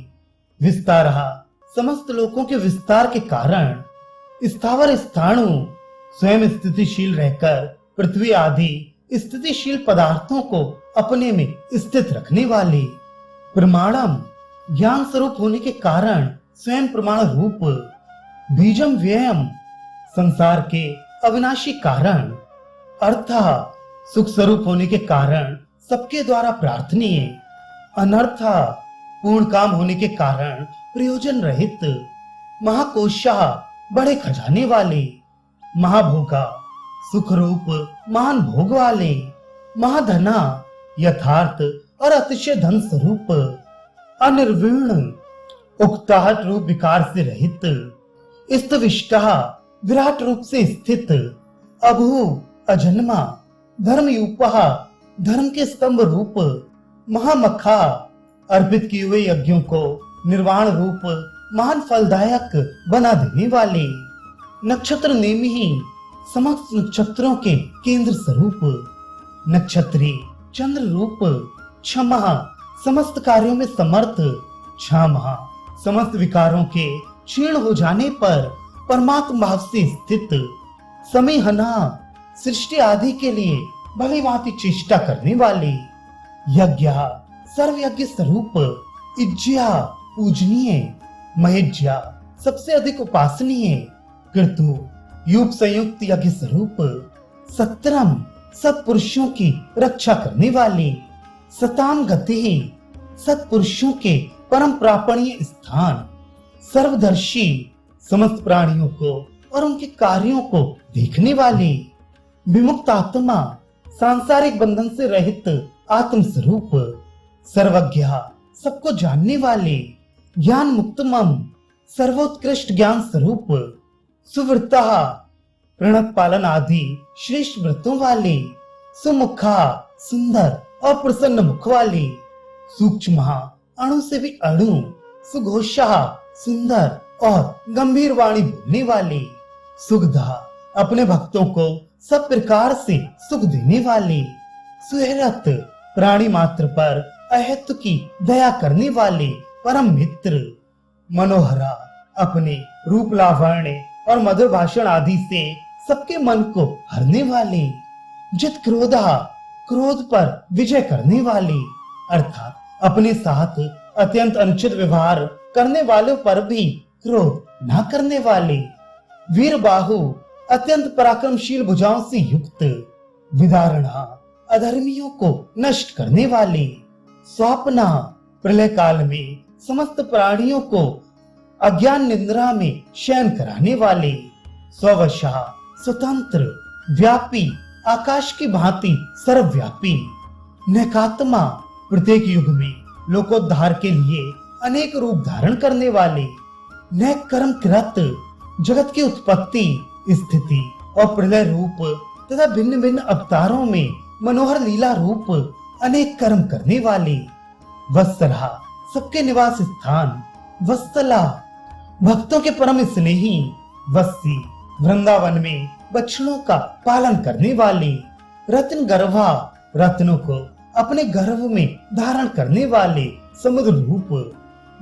विस्तार समस्त लोकों के विस्तार के कारण, स्थावर स्थाणु स्वयं स्थितिशील रहकर पृथ्वी आदि स्थितिशील पदार्थों को अपने में स्थित रखने वाले, प्रमाणम ज्ञान स्वरूप होने के कारण स्वयं प्रमाण रूप, बीजम व्ययम संसार के अविनाशी कारण, अर्थ सुख स्वरूप होने के कारण सबके द्वारा प्रार्थनीय, अनर्थ पूर्ण काम होने के कारण प्रयोजन रहित, महाकोशा बड़े खजाने वाले, महाभोगा सुख रूप महान भोग वाले, महाधना यथार्थ और अतिशय धन स्वरूप, अनिर्वीण उक्ताहट रूप विकार से रहित, स्तविष्टः विराट रूप से स्थित, अभू अजन्मा धर्मयूपः धर्म के स्तंभ रूप, महामखा अर्पित किए हुए यज्ञों को निर्वाण रूप महान फलदायक बना देने वाले, नक्षत्र नेमी समस्त नक्षत्रों के केंद्र स्वरूप, नक्षत्री चंद्र रूप, क्षमा समस्त कार्यों में समर्थ, क्षमा समस्त विकारों के क्षीण हो जाने पर परमात्मा भाव से स्थित, समीहना सृष्टि आदि के लिए भली भांति चेष्टा करने वाले, यज्ञ सर्व यज्ञ स्वरूप, इज्ज्या पूजनीय, महेज्या सबसे अधिक उपासनीय, कृतु युग संयुक्त यज्ञ स्वरूप, सत्रम सत्पुरुषों की रक्षा करने वाले, सताम गति सत्पुरुषों के परम प्रापणीय स्थान, सर्वदर्शी समस्त प्राणियों को और उनके कार्यों को देखने वाले, विमुक्त आत्मा सांसारिक बंधन से रहित आत्म स्वरूप, सर्वज्ञ सबको जानने वाले, ज्ञान मुक्तमम सर्वोत्कृष्ट ज्ञान स्वरूप, सुवृत्ता प्रणत पालन आदि श्रेष्ठ व्रतों वाले, सुमुखा सुंदर और प्रसन्न मुख वाले, सूक्ष्म अणु से भी अणु, सुघोषा सुंदर और गंभीर वाणी बोलने वाले, सुखदा अपने भक्तों को सब प्रकार से सुख देने वाले, सुहरत प्राणी मात्र पर अहेतु की दया करने वाले परम मित्र। मनोहरा अपने रूप लावण्य और मधुर भाषण आदि से सबके मन को हरने वाले। जित क्रोधा, क्रोध पर विजय करने वाले, अर्थात अपने साथ अत्यंत अनुचित व्यवहार करने वालों पर भी क्रोध न करने वाले। वीर बाहु, अत्यंत पराक्रमशील भुजाओं से युक्त। विदारणा, अधर्मियों को नष्ट करने वाले। स्वप्ना, प्रलय काल में समस्त प्राणियों को अज्ञान निद्रा में शयन कराने वाले। स्ववशा, स्वतंत्र, व्यापी, आकाश की भांति सर्वव्यापी। नैकात्मा, प्रत्येक युग में लोकोद्धार के लिए अनेक रूप धारण करने वाले। नैक कर्म कृत, जगत की उत्पत्ति, स्थिति और प्रलय रूप तथा भिन्न भिन्न अवतारों में मनोहर लीला रूप अनेक कर्म करने वाले। वत्सला, सबके निवास स्थान। वत्सला, भक्तों के परम स्नेही। वत्सी, वृंदावन में बछड़ों का पालन करने वाले। रत्न गर्भा, रत्नों को अपने गर्भ में धारण करने वाले समुद्र रूप।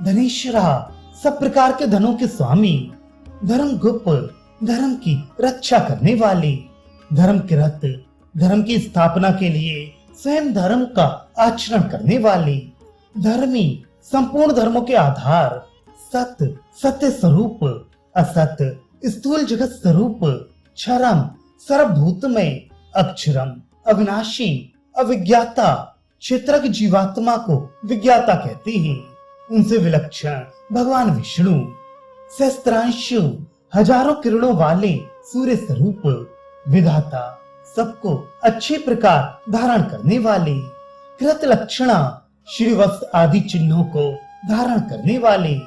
धनेश्वरा, सब प्रकार के धनों के स्वामी। धर्म गुप्त, धर्म की रक्षा करने वाले। धर्म कृत, धर्म की स्थापना के लिए स्वयं धर्म का आचरण करने वाले। धर्मी, संपूर्ण धर्मों के आधार। सत्य, सत्य स्वरूप। असत, स्थूल जगत स्वरूप। क्षरम, सर्वभूतमय। अक्षरम, अविनाशी, अविज्ञाता। क्षेत्रज्ञ जीवात्मा को विज्ञाता कहते हैं। उनसे विलक्षण भगवान विष्णु। सहस्त्रांशु, हजारों किरणों वाले सूर्य स्वरूप। विधाता, सबको अच्छे प्रकार धारण करने वाले। कृत लक्षणा, श्रीवत्स आदि चिन्हों को धारण करने वाले।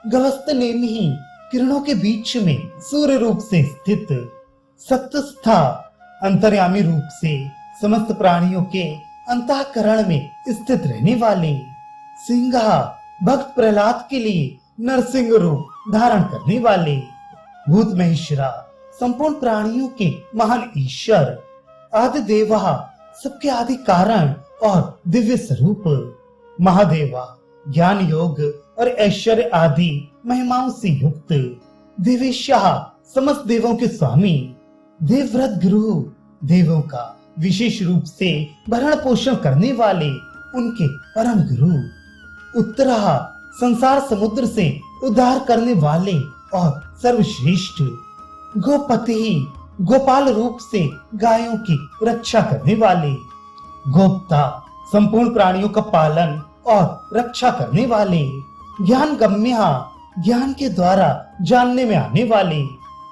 गवस्त नेमी, किरणों के बीच में सूर्य रूप से स्थित। सत्यस्था, अंतर्यामी रूप से समस्त प्राणियों के अंतःकरण में स्थित रहने वाले। सिंहा, भक्त प्रहलाद के लिए नरसिंह रूप धारण करने वाले। भूत महेश्वरा, संपूर्ण प्राणियों के महान ईश्वर। आदि देवा, सबके आदि कारण और दिव्य स्वरूप। महादेवा, ज्ञान योग और ऐश्वर्य आदि महिमाओं से युक्त। देवेशाह, समस्त देवों के स्वामी। देवव्रत गुरु, देवों का विशेष रूप से भरण पोषण करने वाले उनके परम गुरु। उत्तरा, संसार समुद्र से उद्धार करने वाले और सर्वश्रेष्ठ। गोपति, गोपाल रूप से गायों की रक्षा करने वाले। गोप्ता, संपूर्ण प्राणियों का पालन और रक्षा करने वाले। ज्ञान गम्या, ज्ञान के द्वारा जानने में आने वाले।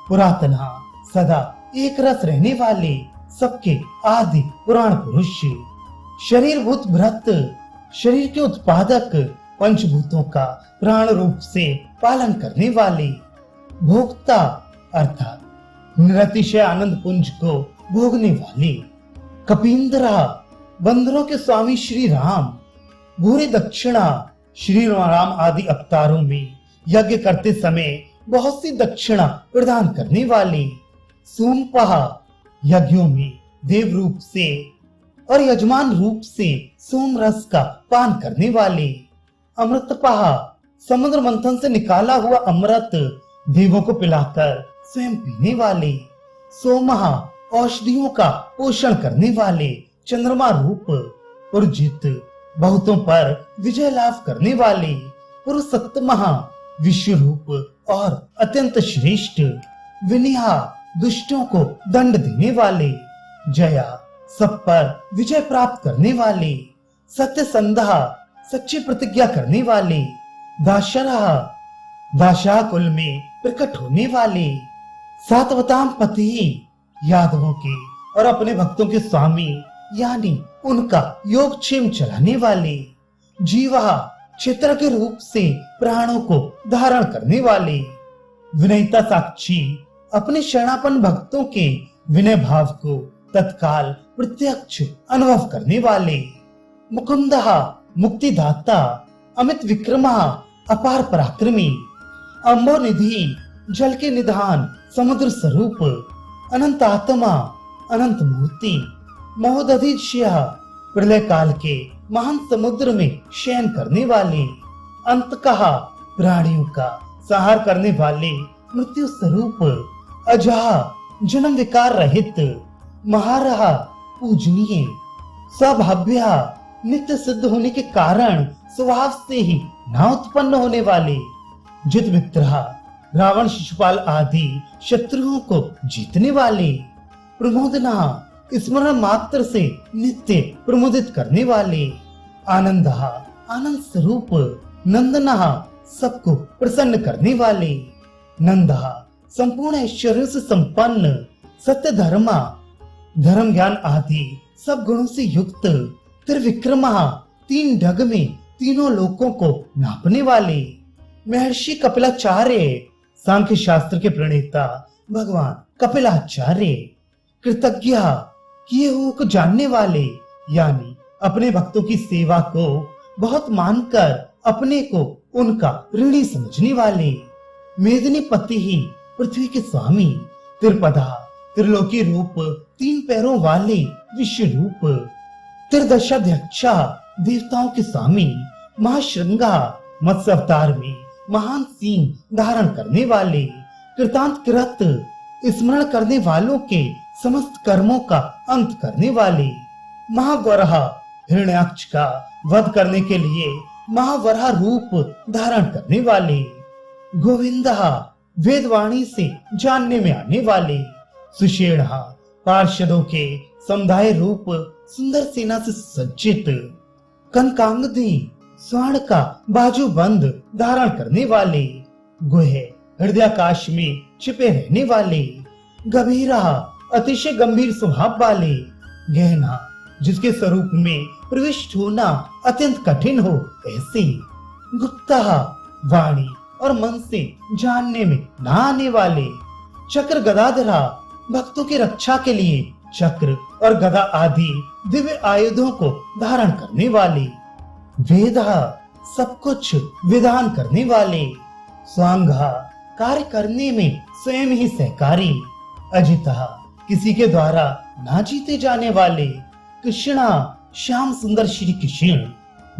पुरातना, सदा एक रस रहने वाले सबके आदि पुराण पुरुष। शरीरभूत भ्रत, शरीर के उत्पादक, पंचभूतों का प्राण रूप से पालन करने वाले। भोक्ता, अर्थात निरतिशय आनंद पुंज को भोगने वाले। कपींद्रा, बंदरों के स्वामी श्री राम। भूरी दक्षिणा, श्री राम आदि अवतारों में यज्ञ करते समय बहुत सी दक्षिणा प्रदान करने वाले। सोमपहा, यज्ञों में देव रूप से और यजमान रूप से सोम रस का पान करने वाले। अमृतपहा, समुद्र मंथन से निकाला हुआ अमृत देवों को पिलाकर स्वयं पीने वाले। सोमहा, औषधियों का पोषण करने वाले चंद्रमा रूप। पुरजित, बहुतों पर विजय लाभ करने वाले। पुरुषोत्तमहा, विश्व रूप और अत्यंत श्रेष्ठ। विनिहा, दुष्टों को दंड देने वाले। जया, सब पर विजय प्राप्त करने वाले। सत्य संधा, सच्ची प्रतिज्ञा करने वाले। दाशरहा, दाशा कुल में प्रकट होने वाले। सातवताम पति, यादवों के और अपने भक्तों के स्वामी यानी उनका योगक्षेम चलाने वाले। जीवा, क्षेत्र के रूप से प्राणों को धारण करने वाले। विनयता साक्षी, अपने शरणापन भक्तों के विनय भाव को तत्काल प्रत्यक्ष अनुभव करने वाले। मुकुंदहा, मुक्तिदाता। अमित विक्रमा, अपार पराक्रमी। अम्बोनिधि, जल के निधान, समुद्र स्वरूप। अनंत आत्मा, अनंत मूर्ति। महोदधिशय, प्रलय काल के महान समुद्र में शयन करने वाले, अंत कहा प्राणियों का संहार करने वाले, मृत्यु स्वरूप अजहा जन्म विकार रहित, महारहा पूजनीय, स्वभाव्य नित्य सिद्ध होने के कारण स्वभाव से ही ना उत्पन्न होने वाले, जित मित्रहा रावण शिशुपाल आदि शत्रुओं को जीतने वाले, प्रमोदना स्मरण मात्र से नित्य प्रमोदित करने वाले, आनंदहा आनंद स्वरूप, नंदनहा सबको प्रसन्न करने वाले, नंदहा संपूर्ण ऐश्वर्य से संपन्न, सत्य धर्मा धर्म ज्ञान आदि सब गुणों से युक्त, त्रिविक्रमा तीन ढग में तीनों लोकों को नापने वाले, महर्षि कपिलाचार्य सांख्य शास्त्र के प्रणेता भगवान कपिलाचार्य, कृतज्ञ किए हुए को जानने वाले, यानी अपने भक्तों की सेवा को बहुत मानकर अपने को उनका ऋणी समझने वाले, मेदिनी पति ही पृथ्वी के स्वामी, त्रिपदा त्रिलोकी रूप तीन पैरों वाले विश्व रूप, त्रिदशाध्यक्षा देवताओं के स्वामी, महाश्रृंगा मत्स्य अवतार में महान सींग धारण करने वाले, कृतांत कृत स्मरण करने वालों के समस्त कर्मों का अंत करने वाले, महावरहा हिरण्याक्ष का वध करने के लिए महावरहा रूप धारण करने वाले, गोविंदहा वेदवाणी से जानने में आने वाले, सुषेणहा पार्षदों के समुदाय रूप सुंदर सेना से सज्जित, कनकांगदी स्वर्ण का बाजूबंद धारण करने वाले, गुह हृदयाकाश में छिपे रहने वाले, गंभीरा अतिशय गंभीर स्वभाव वाले, गहना जिसके स्वरूप में प्रविष्ट होना अत्यंत कठिन हो ऐसे, गुप्ता वाणी और मन से जानने में न आने वाले, चक्र गदाधरा भक्तों की रक्षा के लिए चक्र और गदा आदि दिव्य आयुधों को धारण करने वाले, वेदा सब कुछ विधान करने वाले, स्वांगा कार्य करने में स्वयं ही सहकारी, अजिता किसी के द्वारा ना जीते जाने वाले, कृष्णा श्याम सुंदर श्री कृष्ण,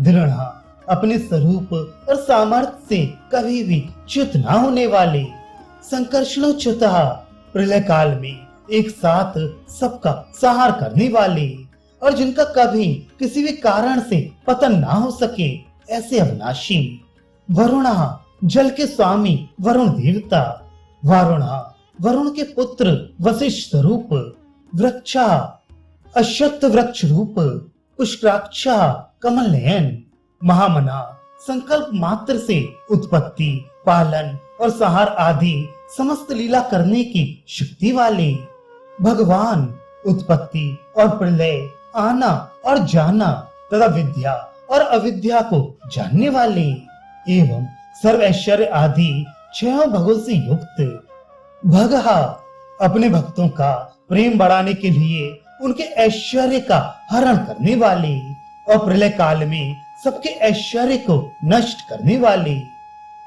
दृढ़ा अपने स्वरूप और सामर्थ्य से कभी भी च्युत ना होने वाले, संकर्षणोच्युता प्रलय काल में एक साथ सबका संहार करने वाले और जिनका कभी किसी भी कारण से पतन ना हो सके ऐसे अविनाशी, वरुणा जल के स्वामी वरुण देवता, वारुणा वरुण के पुत्र वशिष्ठ स्वरूप, वृक्षा अश्वत्थ वृक्ष रूप, पुष्कराक्षा कमल नयन, महामना संकल्प मात्र से उत्पत्ति पालन और संहार आदि समस्त लीला करने की शक्ति वाले, भगवान उत्पत्ति और प्रलय आना और जाना तथा विद्या और अविद्या को जानने वाले एवं सर्व ऐश्वर्य आदि छह भगों से युक्त, भगहा अपने भक्तों का प्रेम बढ़ाने के लिए उनके ऐश्वर्य का हरण करने वाले और प्रलय काल में सबके ऐश्वर्य को नष्ट करने वाले,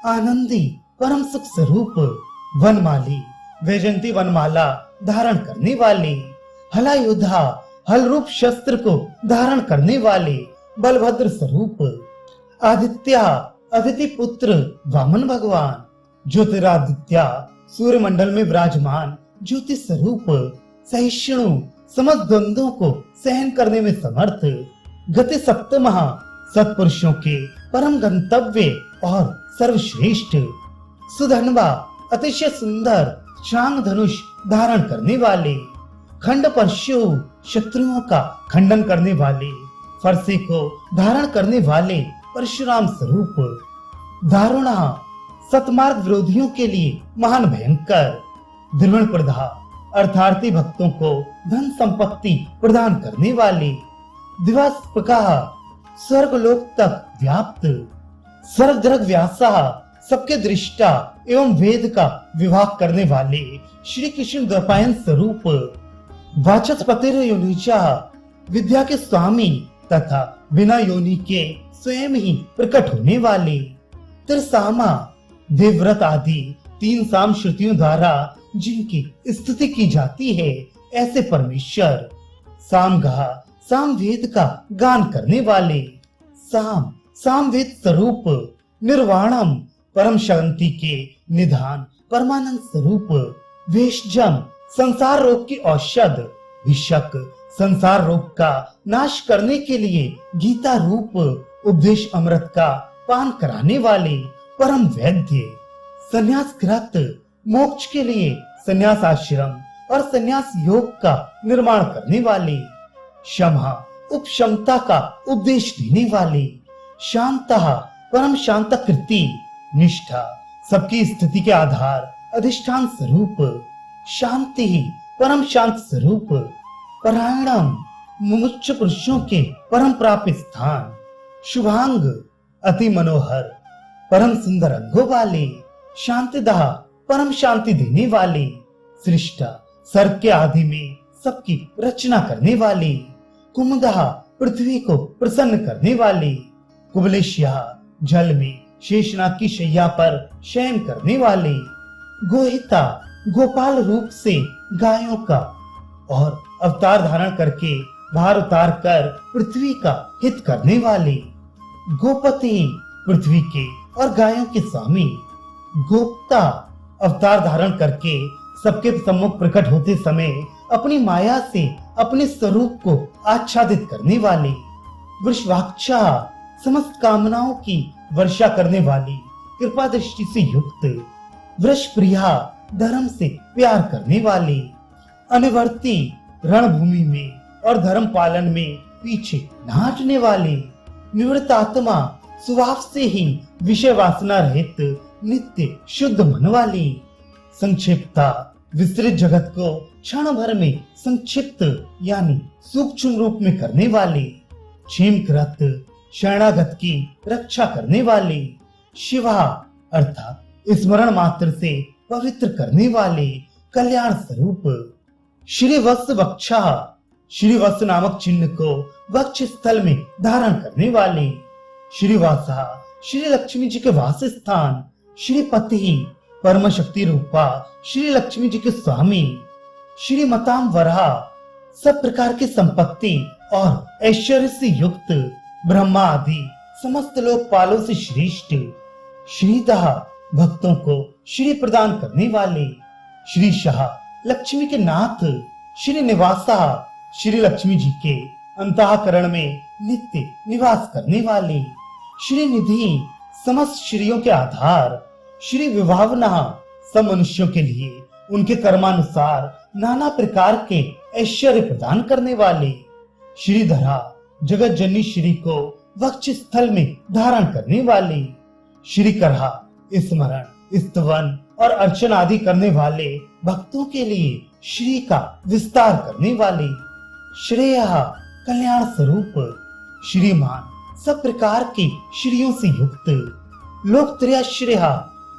आनंदी परम सुख स्वरूप, वनमाली वैजंती वनमाला धारण करने वाले, हलायुधा हल रूप शस्त्र को धारण करने वाले, बलभद्र स्वरूप, आदित्या अदिति पुत्र वामन भगवान, ज्योतिरादित्या सूर्य मंडल में विराजमान ज्योति स्वरूप, सहिष्णु समस्त द्वंद्वों को सहन करने में समर्थ, गति सप्तमः सत्पुरुषों के परम गंतव्य और सर्वश्रेष्ठ, सुधनवा अतिशय सुंदर चांग धनुष धारण करने वाले, खंड परशु शत्रुओं का खंडन करने वाले, फरसे को धारण करने वाले परशुराम स्वरूप, दारुणा सतमार्ग विरोधियों के लिए महान भयंकर, द्रविण प्रधा अर्थार्थी भक्तों को धन संपत्ति प्रदान करने वाले, दिवास्पका स्वर्गलोक तक व्याप्त, सर्वद्रग व्यासा सबके दृष्टा एवं वेद का विभाग करने वाले श्री कृष्ण द्वैपायन स्वरूप, वाचस्पतिर योनिचा विद्या के स्वामी तथा बिना योनि के स्वयं ही प्रकट होने वाले, त्रिसामा देवव्रत आदि तीन साम श्रुतियों द्वारा जिनकी स्तुति की जाती है ऐसे परमेश्वर, सामगा सामवेद का गान करने वाले, सामवेद स्वरूप निर्वाणम परम शांति के निधान परमानंद स्वरूप, वेशजम संसार रोग की औषध, विषक संसार रोग का नाश करने के लिए गीता रूप उपदेश अमृत का पान कराने वाले परम वैद्य, संन्यास कृत मोक्ष के लिए संन्यास आश्रम और संन्यास योग का निर्माण करने वाले, क्षमा उपशमता का उपदेश देने वाले, शांतः परम शांत कृति, निष्ठा सबकी स्थिति के आधार अधिष्ठान स्वरूप, शांति परम शांत स्वरूप, परायणम मुमुक्ष पुरुषों के परम प्राप्त स्थान, शुभांग अति मनोहर परम सुंदर अंगों वाले, शांतिदाह परम शांति देने वाले, सृष्टा सर्ग के आदि में सबकी रचना करने वाले, कुमुदहा पृथ्वी को प्रसन्न करने वाले, कुबलेशिया जल में शेषनाग की शैया पर शयन करने वाले, गोहिता गोपाल रूप से गायों का और अवतार धारण करके भार उतार कर पृथ्वी का हित करने वाले, गोपति पृथ्वी के और गायों के स्वामी, गोप्ता अवतार धारण करके सबके सम्मुख प्रकट होते समय अपनी माया से अपने स्वरूप को आच्छादित करने वाले, वृषभाक्षा समस्त कामनाओं की वर्षा करने वाली कृपा दृष्टि से युक्त, वृषप्रिया धर्म से प्यार करने वाले, अनिवर्ती रणभूमि में और धर्म पालन में पीछे न हटने वाले, निवृत्त आत्मा स्वभाव से ही विषय वासना रहित नित्य शुद्ध मन वाली, संक्षिप्ता विस्तृत जगत को क्षण भर में संक्षिप्त यानी सूक्ष्म रूप में करने वाले, क्षेमकृत शरणागत की रक्षा करने वाले, शिवा अर्थात स्मरण मात्र से पवित्र करने वाले, कल्याण स्वरूप, श्री वत्स वक्षा श्री वत्स नामक चिन्ह को वक्ष स्थल में धारण करने वाले, श्रीवासा श्री लक्ष्मी जी के वास स्थान, श्रीपति परम शक्ति रूपा श्री लक्ष्मी जी के स्वामी, श्रीमताम वरा सब प्रकार की संपत्ति और ऐश्वर्य से युक्त, ब्रह्मा आदि समस्त लोकपालों से श्रेष्ठ, श्रीदः भक्तों को श्री प्रदान करने वाले, श्री शाह लक्ष्मी के नाथ, श्री निवासा श्री लक्ष्मी जी के अंतःकरण में नित्य निवास करने वाले, श्री निधि समस्त श्रीयों के आधार, श्री विभावना सब मनुष्यों के लिए उनके कर्मानुसार नाना प्रकार के ऐश्वर्य प्रदान करने वाले, श्रीधरा जगत जननी श्री को वक्ष स्थल में धारण करने वाले, श्री करहा स्मरण स्तवन और अर्चन आदि करने वाले भक्तों के लिए श्री का विस्तार करने वाले, श्रेय कल्याण स्वरूप, श्रीमान सब प्रकार के श्रीयों से युक्त, लोकत्रय श्रेय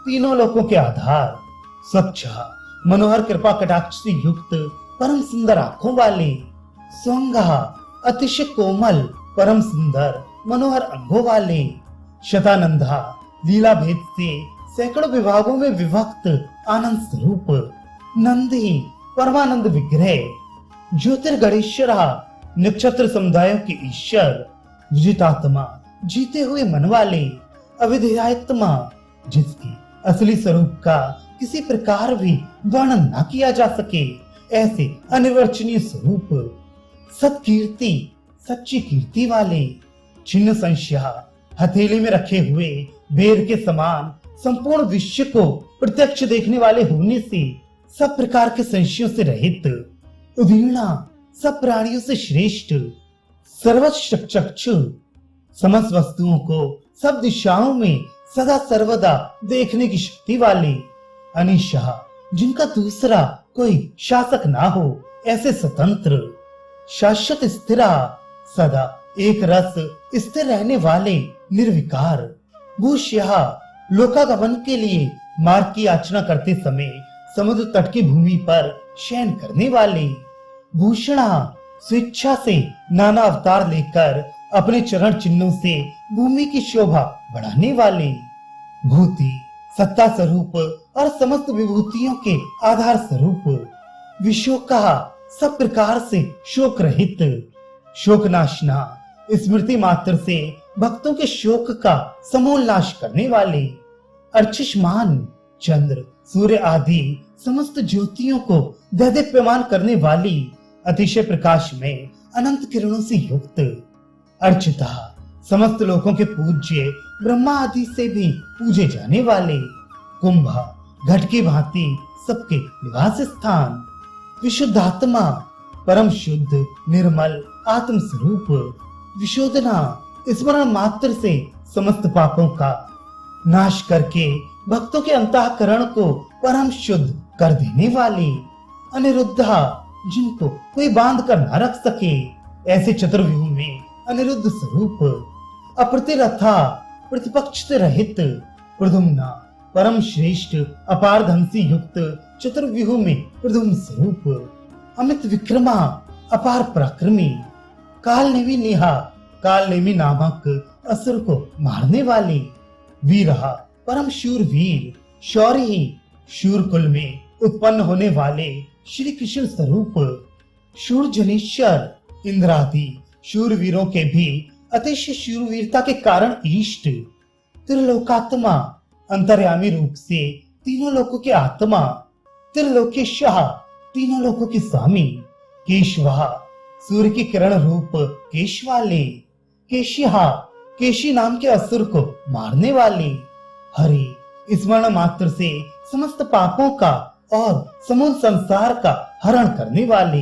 तीनों लोकों के आधार, स्वच्छ मनोहर कृपा कटाक्ष से युक्त परम सुंदर आंखों वाले, स्वंगा अतिशय कोमल परम सुंदर मनोहर अंगों वाले, शतानंदा लीला भेद से सैकड़ों विभागों में विभक्त आनंद स्वरूप, नंदी परमानंद विग्रह, ज्योतिर्गणेश्वर नक्षत्र समुदायों के ईश्वर, विजितात्मा जीते हुए मन वाले, अविधेयात्मा जिसकी असली स्वरूप का किसी प्रकार भी वर्णन न किया जा सके ऐसे अनिर्वचनीय स्वरूप, सत्कीर्ति सच्ची कीर्ति वाले, छिन्न संशय हथेली में रखे हुए बेर के समान संपूर्ण विश्व को प्रत्यक्ष देखने वाले होने से सब प्रकार के संशयों से रहित, उदीर्णा सब प्राणियों से श्रेष्ठ, सर्वचक्षु समस्त वस्तुओं को सब दिशाओं में सदा सर्वदा देखने की शक्ति वाले, अनिशा जिनका दूसरा कोई शासक ना हो ऐसे स्वतंत्र, शाश्वत स्थिरा सदा एक रस स्थिर रहने वाले निर्विकार, भूष्या लोकागमन के लिए मार्ग की याचना करते समय समुद्र तट की भूमि पर शयन करने वाले, भूषणा स्वेच्छा से नाना अवतार लेकर अपने चरण चिन्हों से भूमि की शोभा बढ़ाने वाले, भूति सत्ता स्वरूप और समस्त विभूतियों के आधार स्वरूप, विशोका सब प्रकार से शोक रहित, शोकनाशना, स्मृति मात्र से भक्तों के शोक का समूल नाश करने वाले, अर्चिष्मान, चंद्र, सूर्य आदि समस्त ज्योतियों को दैदीप्यमान करने वाली, अतिशय प्रकाश में अनंत किरणों से युक्त, अर्चिता, समस्त लोगों के पूज्य, ब्रह्मा आदि से भी पूजे जाने वाले, कुंभा, घट की भांति सबके निवास स्थान, विशुद्धात्मा, परम शुद्ध निर्मल आत्म स्वरूप, विशोधना, स्मरण मात्र से समस्त पापों का नाश करके भक्तों के अंतःकरण को परम शुद्ध कर देने वाली, अनिरुद्धा, जिनको कोई बांध कर न रख सके, ऐसे चतुर्व्यूह में अनिरुद्ध स्वरूप, अप्रतिरथा, प्रतिपक्ष से रहित, प्रद्युम्ना, परम श्रेष्ठ अपार धन से युक्त चतुर्व्यूह में प्रद्युम्न स्वरूप, अमित विक्रमा, अपार पराक्रमी, कालनेमी नेहा, कालनेमी नामक असुर को मारने वाली, वीरहा, परम शूरवीर, शौर्य, शूर कुल में उत्पन्न होने वाले श्री कृष्ण स्वरूप, शूरजनेश्वर, इंद्रादि शूरवीरों के भी अतिशय शूरवीरता के कारण इष्ट, त्रिलोकात्मा, अंतर्यामी रूप से तीनों लोकों के आत्मा, त्रिलोकेश्वर, तीनों लोकों के स्वामी, केशवा, सूर्य की किरण रूप केश वाले, केशिहा, केशी नाम के असुर को मारने वाले, हरि, स्मरण मात्र से समस्त पापों का और समूल संसार का हरण करने वाले,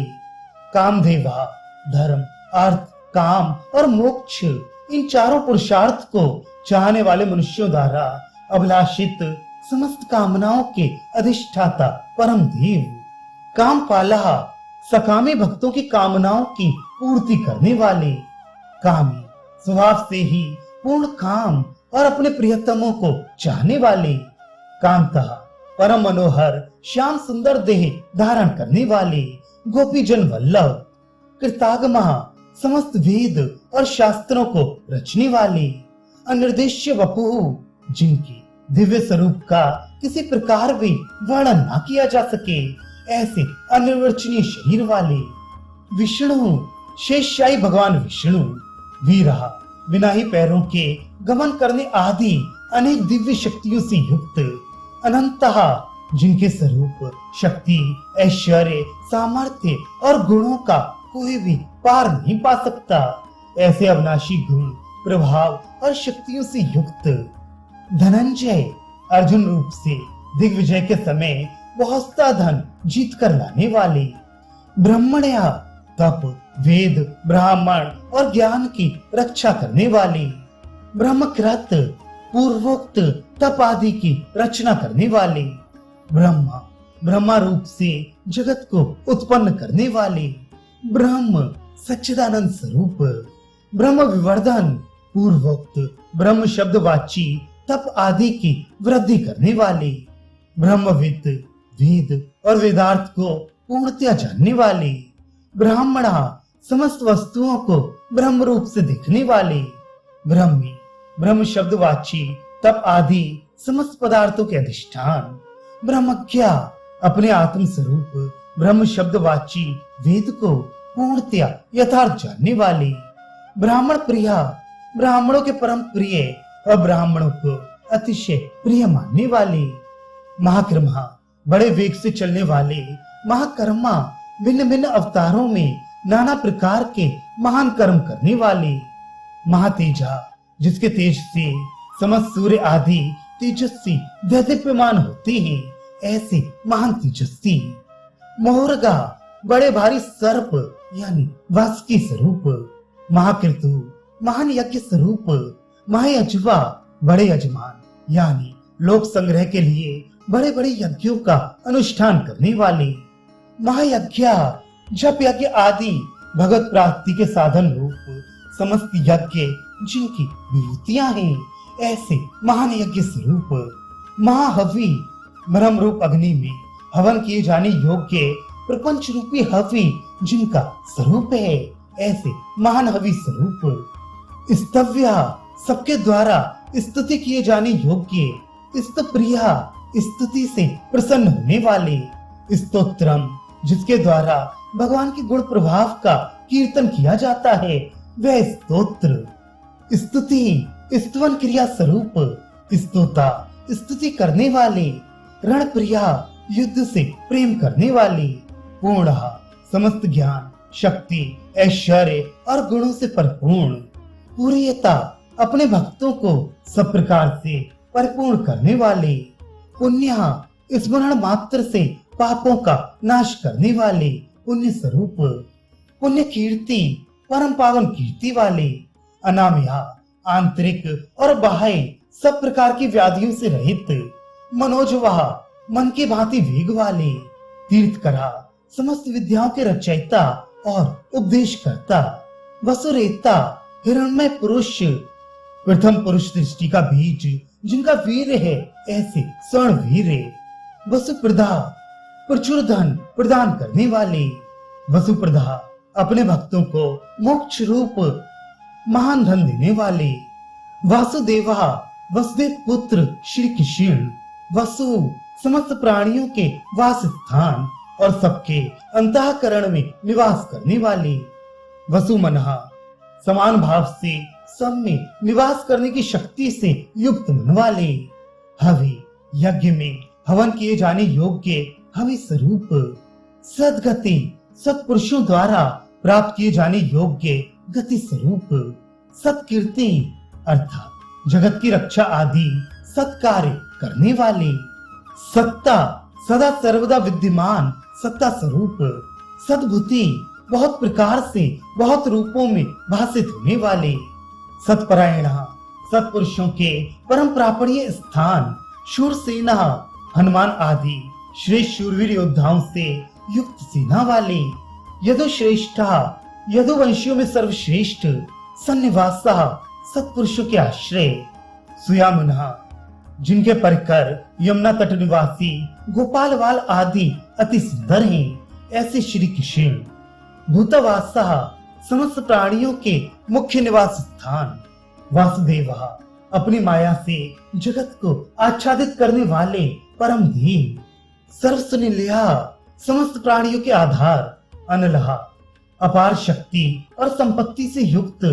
कामदेवा, धर्म, अर्थ, काम और मोक्ष, इन चारों पुरुषार्थ को चाहने वाले मनुष्यों द्वारा अभिलाषित समस्त कामनाओं के अधिष्ठाता परम देव, कामपाला, सकामी भक्तों की कामनाओं की पूर्ति करने वाले, कामी, स्वभाव से ही पूर्ण काम और अपने प्रियतमों को चाहने वाले, कांता, परम मनोहर श्याम सुंदर देह धारण करने वाले, गोपीजन वल्लभ, कृतागमा, समस्त वेद और शास्त्रों को रचने वाले, अनिर्देश्य वपु, जिनके दिव्य स्वरूप का किसी प्रकार भी वर्णन न किया जा सके, ऐसे अनिर्वचनीय शरीर वाले, विष्णु, शेषशाही भगवान विष्णु, वीरा, बिना ही पैरों के गमन करने आदि अनेक दिव्य शक्तियों से युक्त, अनंतहा, जिनके स्वरूप, शक्ति, ऐश्वर्य, सामर्थ्य और गुणों का कोई भी पार नहीं पा सकता, ऐसे अविनाशी गुण, प्रभाव और शक्तियों से युक्त, धनंजय, अर्जुन रूप से दिग्विजय के समय बहुत सा धन जीत कर लाने वाले, ब्रह्मण्या, तप, वेद, ब्राह्मण और ज्ञान की रक्षा करने वाले, ब्रह्मकृत, पूर्वोक्त तप आदि की रचना करने वाले, ब्रह्मा, ब्रह्मा रूप से जगत को उत्पन्न करने वाले, ब्रह्म, सच्चिदानंद स्वरूप, ब्रह्म विवर्धन, पूर्वोक्त ब्रह्म शब्दवाची तप आदि की वृद्धि करने वाले, ब्रह्मविद, वेद और वेदार्थ को पूर्णतया जानने वाले, ब्राह्मणा, समस्त वस्तुओं को ब्रह्म रूप से देखने वाले, ब्रह्मी, ब्रह्म शब्दवाची तप आदि समस्त पदार्थों के अधिष्ठान, ब्रह्मज्ञा, अपने आत्म स्वरूप ब्रह्म शब्दवाची वेद को पूर्णतया यथार्थ जानने वाले, ब्राह्मण प्रिया, ब्राह्मणों के परम प्रिय और ब्राह्मणों को अतिशय प्रिय मानने वाले, महाकर्मा, बड़े वेग से चलने वाले, महाकर्मा, भिन्न भिन्न अवतारों में नाना प्रकार के महान कर्म करने वाले, महातेजा, जिसके तेज से समस्त सूर्य आदि तेजस्वी दैदीप्यमान होते हैं, ऐसे महान तेजस्वी, मोहरगा, बड़े भारी सर्प यानी वासुकी स्वरूप, महाकृतु, महान यज्ञ स्वरूप, महायज्वा, बड़े यजमान यानी लोक संग्रह के लिए बड़े बड़े यज्ञों का अनुष्ठान करने वाले, महायज्ञा, जप यज्ञ आदि भगवत प्राप्ति के साधन रूप समस्त यज्ञ जिनकी विभूतियां हैं, ऐसे महान यज्ञ स्वरूप, महाहवि, ब्रह्म रूप अग्नि में हवन किए जाने योग्य प्रपंच रूपी हवि जिनका स्वरूप है, ऐसे महान हवि स्वरूप, स्तव्या, सबके द्वारा स्तुति किए जाने योग्य, स्तप्रिया, स्तुति से प्रसन्न होने वाले, स्तोत्रम, जिसके द्वारा भगवान के गुण प्रभाव का कीर्तन किया जाता है वह स्तोत्र। स्तुति स्तवन क्रिया स्वरूप, स्तोता स्तुति करने वाले, रण प्रिया युद्ध से प्रेम करने वाले, पूर्ण समस्त ज्ञान शक्ति ऐश्वर्य और गुणों से परिपूर्ण, पूर्णता अपने भक्तों को सब प्रकार से परिपूर्ण करने वाले, पुण्य स्मरण मात्र से पापों का नाश करने वाले, पुण्य स्वरूप, पुण्य कीर्ति परम पावन कीर्ति वाले, अनामया आंतरिक और बाह्य सब प्रकार की व्याधियों से रहित, मनोजवा मन की भांति वेग वाले, तीर्थकरा समस्त विद्याओं के रचयिता और उपदेश करता, वसुरेता हिरण्मय पुरुष, प्रथम पुरुष सृष्टि का बीज जिनका वीर है ऐसे स्वर्ण वीर, वसुप्रदा प्रचुर धन प्रदान करने वाले, वसुप्रदा अपने भक्तों को मोक्ष रूप महान धन देने वाले, वासुदेवा वसुदेव पुत्र श्री कृष्ण, वसु समस्त प्राणियों के वास स्थान और सबके अंतःकरण में निवास करने वाले, वसु मनहा समान भाव से सब में निवास करने की शक्ति से युक्त मन वाले, हवि यज्ञ में हवन किए जाने योग्य हवि स्वरूप, सदगति सत्पुरुषों द्वारा प्राप्त किए जाने योग्य गति स्वरूप, सत्कीर्ति अर्थात जगत की रक्षा आदि सत्कार्य करने वाले, सत्ता सदा सर्वदा विद्यमान सत्ता स्वरूप, सद्बुद्धि बहुत प्रकार से बहुत रूपों में भाषित होने वाले, सत्परायण सत्पुरुषों के परम प्रापणीय स्थान, शूरसेना हनुमान आदि श्रेष्ठ शूरवीर योद्धाओं से युक्त सेना वाले, यदुश्रेष्ठा यदुवंशियों में सर्वश्रेष्ठ, सन्निवासा सत्पुरुषों के आश्रय, सुयामुना जिनके परिकर यमुना तट निवासी गोपालवाल आदि अति सुंदर हैं, ऐसे श्री कृष्ण, भूतवासा समस्त प्राणियों के मुख्य निवास स्थान, वासुदेवा अपनी माया से जगत को आच्छादित करने वाले परम धीम, सर्वसुनिलया समस्त प्राणियों के आधार, अनलहा अपार शक्ति और संपत्ति से युक्त,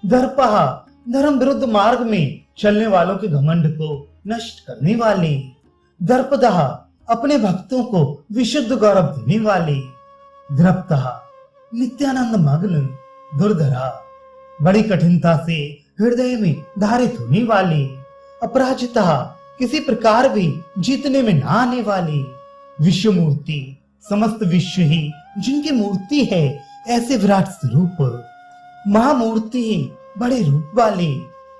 दर्पहा धर्म विरुद्ध मार्ग में चलने वालों के घमंड को नष्ट करने वाले, दर्पदहा अपने भक्तों को विशुद्ध गौरव देने वाले, द्रप्तहा नित्यानंद मग्न, दुर्धरा बड़ी कठिनता से हृदय में धारित होने वाले, अपराजिता किसी प्रकार भी जीतने में ना आने वाले, विश्व मूर्ति समस्त विश्व ही जिनकी मूर्ति है ऐसे विराट स्वरूप, महामूर्ति बड़े रूप वाले,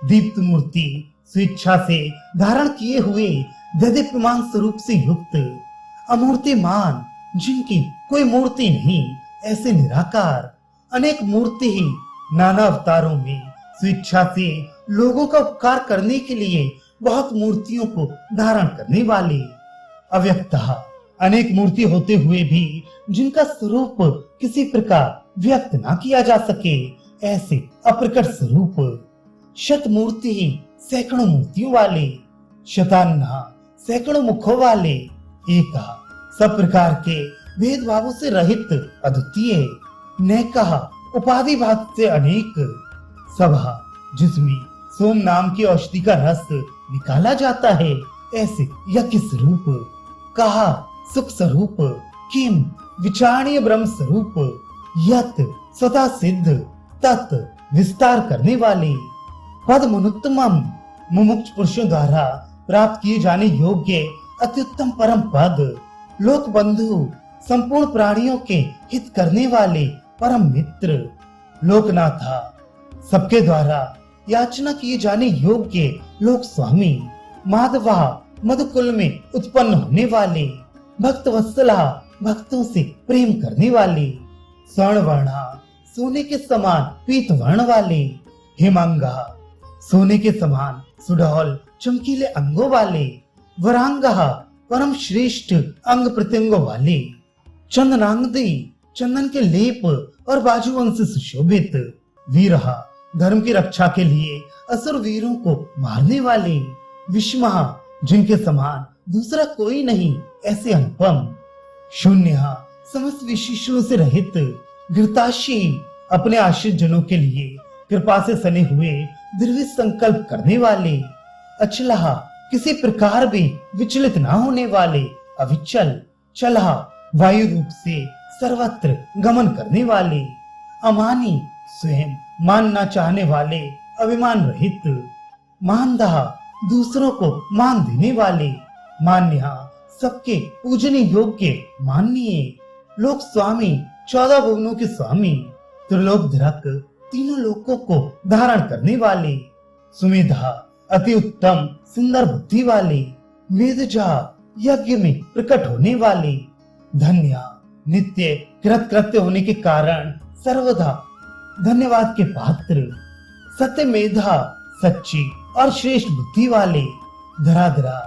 दीप्त मूर्ति स्वेच्छा से धारण किए हुए दीप्यमान स्वरूप से युक्त, अमूर्तिमान जिनकी कोई मूर्ति नहीं ऐसे निराकार, अनेक मूर्ति ही नाना अवतारों में स्वेच्छा से लोगों का उपकार करने के लिए बहुत मूर्तियों को धारण करने वाले, अव्यक्तः अनेक मूर्ति होते हुए भी जिनका स्वरूप किसी प्रकार व्यक्त ना किया जा सके ऐसे अप्रकट स्वरूप, शत मूर्ति ही सैकड़ों मूर्तियों वाले, शतान्हा सैकड़ों मुखों वाले, एका सब प्रकार के भेदभावों से रहित अद्वितीय, नैकः उपाधि भाव से अनेक, सभा जिसमें सोम नाम की औषधि का रस निकाला जाता है ऐसे यज्ञ स्वरूप, कहा सुख स्वरूप, किम विचारणीय ब्रह्म स्वरूप, यत स्वतः सिद्ध तत् विस्तार करने वाले, पद मुनुत्तमम मुमुक्ष पुरुषों द्वारा प्राप्त किए जाने योग्य अत्युत्तम परम पद, लोक बंधु संपूर्ण प्राणियों के हित करने वाले परम मित्र, लोकनाथा सबके द्वारा याचना किए जाने योग्य लोक स्वामी, माधवा मधुकुल में उत्पन्न होने वाले, भक्त वत्सला भक्तों से प्रेम करने वाले, स्वर्ण वर्णा सोने के समान पीत वर्ण वाले, हेमांगा सोने के समान सुडौल चमकीले अंगों वाले, वरांगा परम श्रेष्ठ अंग प्रत्यंगों वाले, चंदनांगदी चंदन के लेप और बाजुओं से सुशोभित, वीरहा धर्म की रक्षा के लिए असुर वीरों को मारने वाले, विष्महा जिनके समान दूसरा कोई नहीं ऐसे अनुपम, शून्य समस्त विशेषणों से रहित, घृताशी अपने आश्रित जनों के लिए कृपा से सने हुए दृढ़ संकल्प करने वाले, अचला किसी प्रकार भी विचलित ना होने वाले, अविचल चला वायु रूप से सर्वत्र गमन करने वाले, अमानी स्वयं मानना चाहने वाले, अभिमान रहित, मानदाह दूसरों को मान देने वाले, मान्य सबके पूजनीय योग्य माननीय, लोक स्वामी 14 भुवनों के स्वामी, त्रिलोक धरक तीनों लोकों को धारण करने वाले, सुमेधा अति उत्तम सुंदर बुद्धि वाले, मेधजा यज्ञ में प्रकट होने वाले, धन्य नित्य कृतकृत्य होने के कारण सर्वदा धन्यवाद के पात्र, सत्य मेधा सच्ची और श्रेष्ठ बुद्धि वाले, धराधरा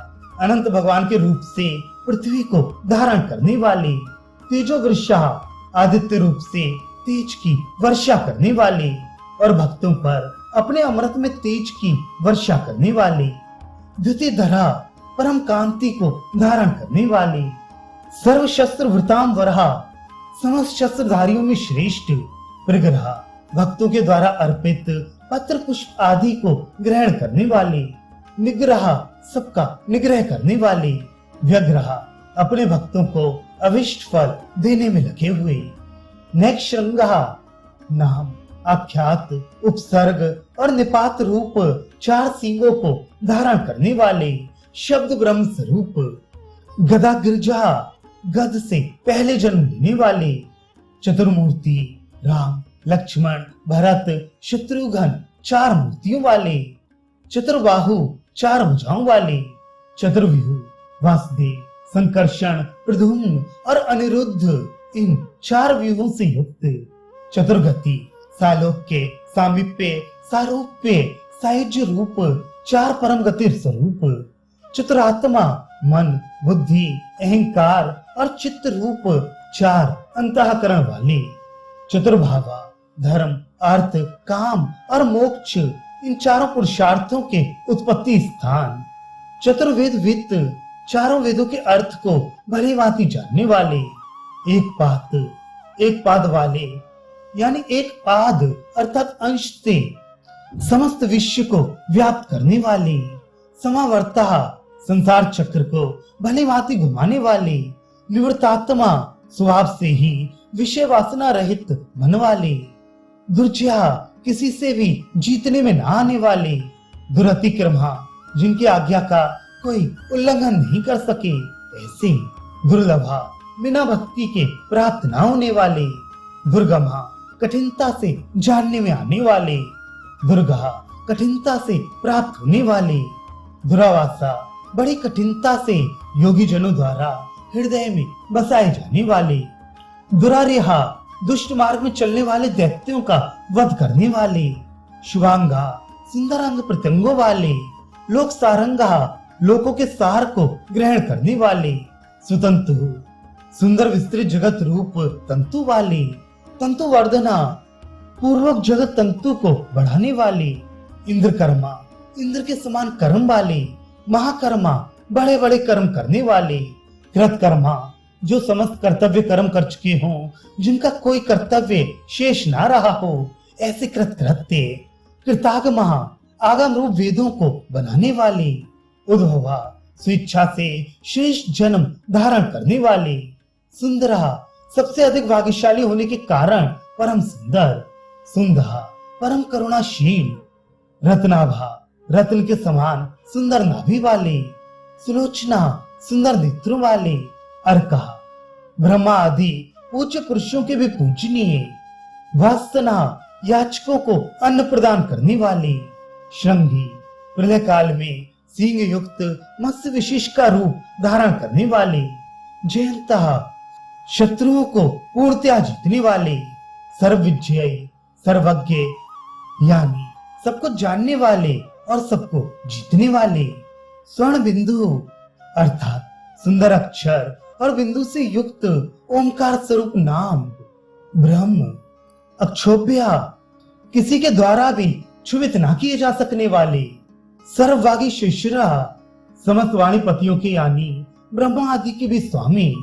अनंत भगवान के रूप से पृथ्वी को धारण करने वाले, तेजो वृषा आदित्य रूप से तेज की वर्षा करने वाले और भक्तों पर अपने अमृत में तेज की वर्षा करने वाले, द्वितीय धरा परम कांति को धारण करने वाले, सर्व शस्त्र वृताम वरहा समस्त शस्त्रधारियों में श्रेष्ठ, प्रग्रह भक्तों के द्वारा अर्पित पत्र पुष्प आदि को ग्रहण करने वाले, निग्रह सबका निग्रह करने वाले, व्यग्रह अपने भक्तों को अभिष्ट फल देने में लगे हुए, नैक्षृंगः नाम आख्यात उपसर्ग और निपात रूप 4 सींगों को धारण करने वाले, शब्द ब्रह्म स्वरूप, गदा गिरजा गद से पहले जन्म लेने वाले, चतुर्मूर्ति राम लक्ष्मण भरत शत्रुघ्न 4 मूर्तियों वाले, चतुर्बाहु 4 भुजाओं वाले, चतुर्व्यूह वासुदेव संकर्षण प्रद्युम्न और अनिरुद्ध इन 4 व्यूहों से युक्त, चतुर्गति सालोक्य सामीप्य सारूप्य सायुज्य रूप 4 परम गति स्वरूप, चतुरात्मा मन बुद्धि अहंकार और चित्त रूप 4 अंतःकरण वाले, चतुर्भावा धर्म अर्थ काम और मोक्ष इन 4 पुरुषार्थों के उत्पत्ति स्थान, चतुर्वेद वित्त 4 वेदों के अर्थ को भली भांति जानने वाले, एक पाद वाले यानी एक पाद अर्थात अंश से समस्त विश्व को व्याप्त करने वाले, समावर्ता संसार चक्र को भली भांति घुमाने वाले, निवृत्तात्मा स्वभाव से ही विषय वासना रहित मन वाले, दुर्जया किसी से भी जीतने में न आने वाले, दुरतिक्रमा जिनकी आज्ञा का कोई उल्लंघन नहीं कर सके ऐसे, दुर्लभा बिना भक्ति के प्राप्त न होने वाले, दुर्गमा कठिनता से जानने में आने वाले, दुर्गा कठिनता से प्राप्त होने वाले, दुरावासा बड़ी कठिनता से योगी जनों द्वारा हृदय में बसाए जाने वाले, दुरारिहा दुष्ट मार्ग में चलने वाले दैत्यों का वध करने वाले, शुभांगा सुंदर अंग प्रत्यंगों वाले, लोक सारंगा लोकों के सार को ग्रहण करने वाले, सुतंतु सुंदर विस्तृत जगत रूप तंतु वाले, तंतु वर्धना पूर्वक जगत तंतु को बढ़ाने वाले, इंद्रकर्मा इंद्र के समान कर्म वाले, महाकर्मा बड़े बड़े कर्म करने वाले, कृतकर्मा जो समस्त कर्तव्य कर्म कर चुके हों, जिनका कोई कर्तव्य शेष ना रहा हो, ऐसे कृतकृत्य, कृतागमा आगम रूप वेदों को बनाने वाले, उद्भवा स्वेच्छा से श्रेष्ठ जन्म धारण करने वाले, सुंदरा सबसे अधिक भाग्यशाली होने के कारण परम सुंदर, सुंदर परम करुणाशील, रत्नाभा रत्न के समान सुंदर नाभि वाले, सुलोचना सुंदर नेत्रों वाले, अर्का ब्रह्मा आदि पूज्य पुरुषों के भी पूजनीय, वासना याचकों को अन्न प्रदान करने वाले, श्रृंगी प्रलय काल में सिंह युक्त मत्स्य विशेष का रूप धारण करने वाले, जयंता शत्रुओं को पूर्णतया जीतने वाले, सर्वविजयी सर्वज्ञ यानी सबको जानने वाले और सबको जीतने वाले, स्वर्ण बिंदु अर्थात सुंदर अक्षर और बिंदु से युक्त ओंकार स्वरूप नाम, ब्रह्म अक्षोभ्या किसी के द्वारा भी क्षुभित ना किए जा सकने वाले, सर्ववागी शिशिरा समस्त वाणीपतियों के यानी ब्रह्मा आदि के भी स्वामी,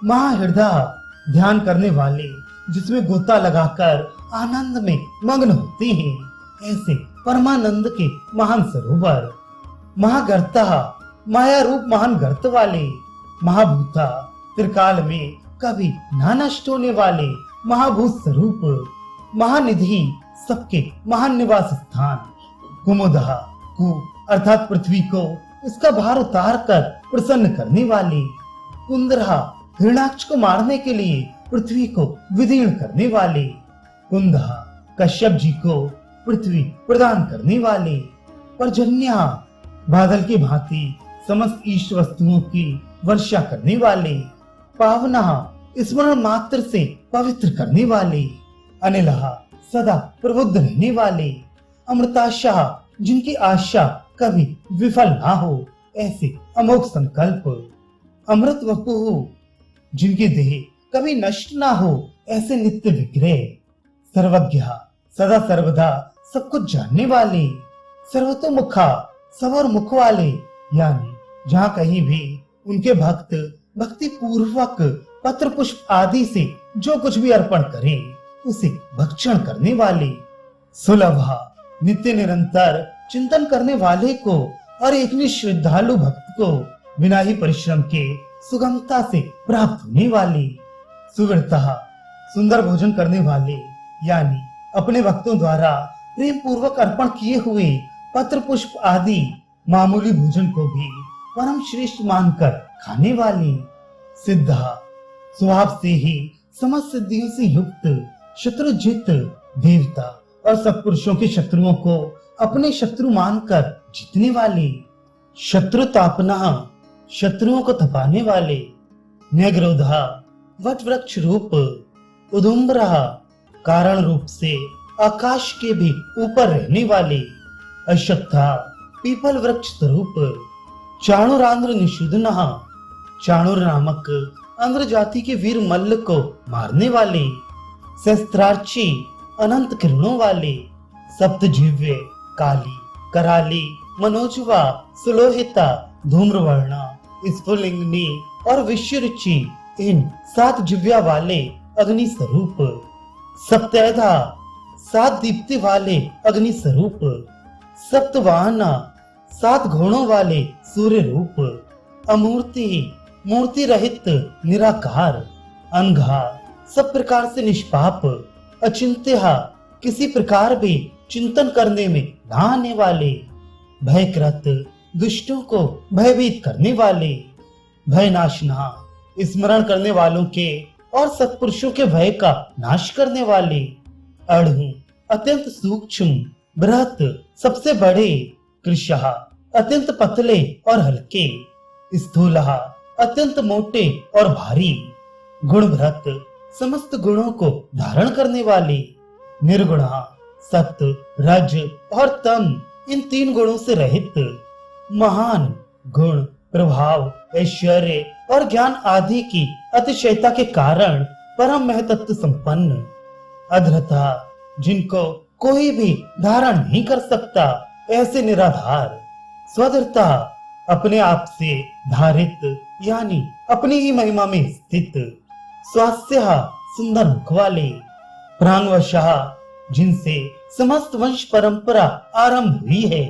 महाहृदय ध्यान करने वाले जिसमें गोता लगाकर आनंद में मग्न होते हैं। ऐसे परमानंद के महान सरोवर, महागर्ता, माया रूप महान गर्त वाले, महाभूता, त्रिकाल में कभी ना नष्ट होने वाले महाभूत स्वरूप, महानिधि, सबके महान निवास स्थान, कुमुदहा, कु अर्थात पृथ्वी को उसका भार उतार कर प्रसन्न करने वाले, कुंदरहा, हिरणाक्ष को मारने के लिए पृथ्वी को विदीर्ण करने वाले, कुंदहा, कश्यप जी को पृथ्वी प्रदान करने वाले, पर्जन्या, बादल की भांति समस्त ईष्ट वस्तुओं की वर्षा करने वाले, पावना, स्मरण मात्र से पवित्र करने वाले, अनिलहा, सदा प्रबुद्ध रहने वाले, अमृताशाह, जिनकी आशा कभी विफल ना हो, ऐसे अमोघ संकल्प, अमृत वपुः, जिनकी देह कभी नष्ट ना हो, ऐसे नित्य विग्रह, सर्वज्ञ, सदा सर्वदा सब कुछ जानने वाले, सर्वतोमुखा, सब और मुख वाले, यानी जहाँ कहीं भी उनके भक्त भक्ति पूर्वक पत्र पुष्प आदि से जो कुछ भी अर्पण करे उसे भक्षण करने वाले, सुलभा, नित्य निरंतर चिंतन करने वाले को और एक श्रद्धालु भक्त को बिना ही परिश्रम के सुगमता से प्राप्त होने वाले, सुवृता, सुंदर भोजन करने वाले, यानी अपने भक्तों द्वारा प्रेम पूर्वक अर्पण किए हुए पत्र पुष्प आदि मामूली भोजन को भी परम श्रेष्ठ मानकर खाने वाले, सिद्धा, स्वभाव से ही समस्त सिद्धियों से युक्त, शत्रुजित, देवता और सत्पुरुषों के शत्रुओं को अपने शत्रु मानकर जीतने वाले, शत्रुतापना, शत्रुओं को तपाने वाले, न्यग्रोधा, वट वृक्ष रूप, उदुम्बरा, कारण रूप से आकाश के भी ऊपर रहने वाले, अश्वत्था, पीपल वृक्ष स्वरूप, चाणुरांध्र निषुदनः, चाणुर नामक आंध्र जाति के वीर मल्ल को मारने वाले, शस्त्रार्ची, अनंत किरणों वाले, सप्तजिह्वे, काली, कराली, मनोजवा, सुलोहिता, धूम्रवर्णा, स्फुलिंगनी और विश्वरुचि, इन 7 जिह्वा वाले अग्नि स्वरूप, सप्तैधा, 7 दीप्ति वाले अग्नि स्वरूप, सप्तवाहना, 7 घोड़ों वाले सूर्य रूप, अमूर्ति, मूर्ति रहित निराकार, अनघा, सब प्रकार से निष्पाप, अचिंत्य, किसी प्रकार भी चिंतन करने में ना आने वाले, भयकृत, दुष्टों को भयभीत करने वाले, भयनाशना, स्मरण करने वालों के और सत्पुरुषों के भय का नाश करने वाले, अड़हु, अत्यंत सूक्ष्म, बृहत, सबसे बड़े, कृशः, अत्यंत पतले और हल्के, स्थूलः, अत्यंत मोटे और भारी, गुणभृत, समस्त गुणों को धारण करने वाले, निर्गुणः, सत्व, रज और तम, इन 3 गुणों से रहित, महान, गुण, प्रभाव, ऐश्वर्य और ज्ञान आदि की अतिशयता के कारण परम महतत्व संपन्न, अधरता, जिनको कोई भी धारण नहीं कर सकता, ऐसे निराधार, स्वधरता, अपने आप से धारित यानी अपनी ही महिमा में स्थित, स्वास्थ्य, सुंदर मुख वाले, प्राणवशः, जिनसे समस्त वंश परंपरा आरंभ हुई है,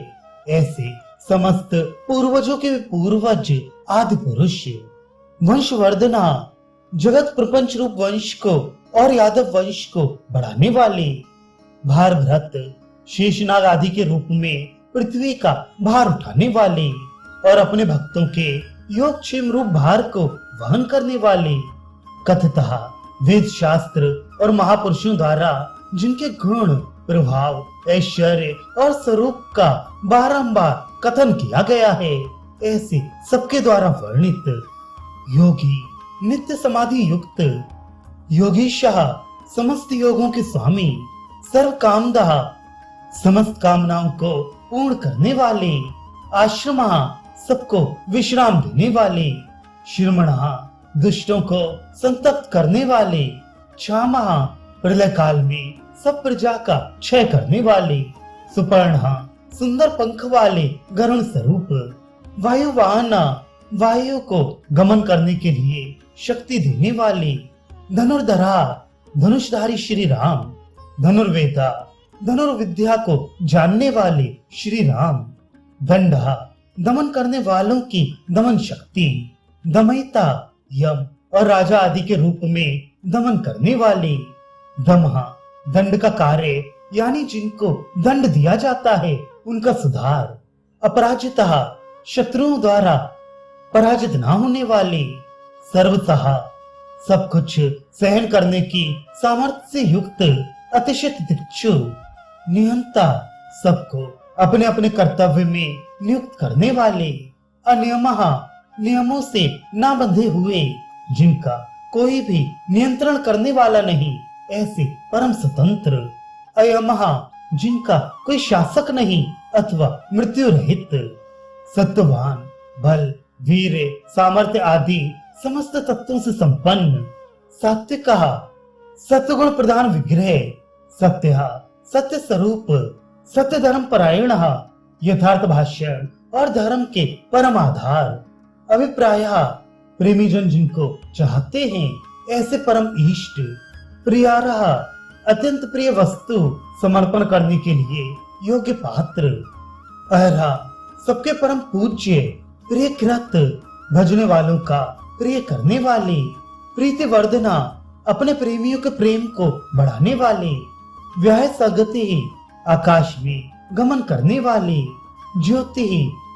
ऐसे समस्त पूर्वजों के पूर्वज आदि पुरुष, वंशवर्धना, जगत प्रपंच रूप वंश को और यादव वंश को बढ़ाने वाले, भारभृत, शेषनाग आदि के रूप में पृथ्वी का भार उठाने वाले और अपने भक्तों के योगक्षेम रूप भार को वहन करने वाले, कथतः, वेद शास्त्र और महापुरुषों द्वारा जिनके गुण, प्रभाव, ऐश्वर्य और स्वरूप का बारंबार कथन किया गया है, ऐसे सबके द्वारा वर्णित, योगी, नित्य समाधि युक्त, योगीशः, समस्त योगों के स्वामी, सर्व कामदः, समस्त कामनाओं को पूर्ण करने वाले, आश्रमः, सबको विश्राम देने वाले, श्रमणः, दुष्टों को संतप्त करने वाले, क्षामः, प्रलय काल में सब प्रजा का क्षय करने वाले, सुपर्णः, सुंदर पंख वाले गरुण स्वरूप, वायुवाहना, वायु को गमन करने के लिए शक्ति देने वाले, धनुर्धरा, धनुषधारी श्री राम, धनुर्वेदा धनुर्विद्या को जानने वाले श्री राम, दंडा दमन करने वालों की दमन शक्ति, दमयिता यम और राजा आदि के रूप में दमन करने वाले, दमहा दंड का कार्य यानी जिनको दंड दिया जाता है उनका सुधार, अपराजिता शत्रुओं द्वारा पराजित ना होने वाले, सर्वसहा सब कुछ सहन करने की सामर्थ्य से युक्त अतिशय तितिक्षु, नियंता सबको अपने अपने कर्तव्य में नियुक्त करने वाले, अनियमः नियमों से ना बंधे हुए जिनका कोई भी नियंत्रण करने वाला नहीं ऐसे परम स्वतंत्र, अयमः जिनका कोई शासक नहीं अथवा मृत्यु रहित, सत्ववान बल वीर सामर्थ्य आदि समस्त तत्वों से संपन्न, सात्विक सत्वगुण प्रधान विग्रह, सत्य सत्य स्वरूप, सत्य धर्म परायण यथार्थ भाषण और धर्म के परम आधार, अभिप्राय प्रेमीजन जिनको चाहते हैं ऐसे परम इष्ट, प्रियार अत्यंत प्रिय वस्तु समर्पण करने के लिए योग्य पात्र, अहरा सबके परम पूज्य, प्रिय कृत भजने वालों का प्रिय करने वाले, प्रीति वर्धना अपने प्रेमियों के प्रेम को बढ़ाने वाले, व्याह सगति आकाश में गमन करने वाले, ज्योति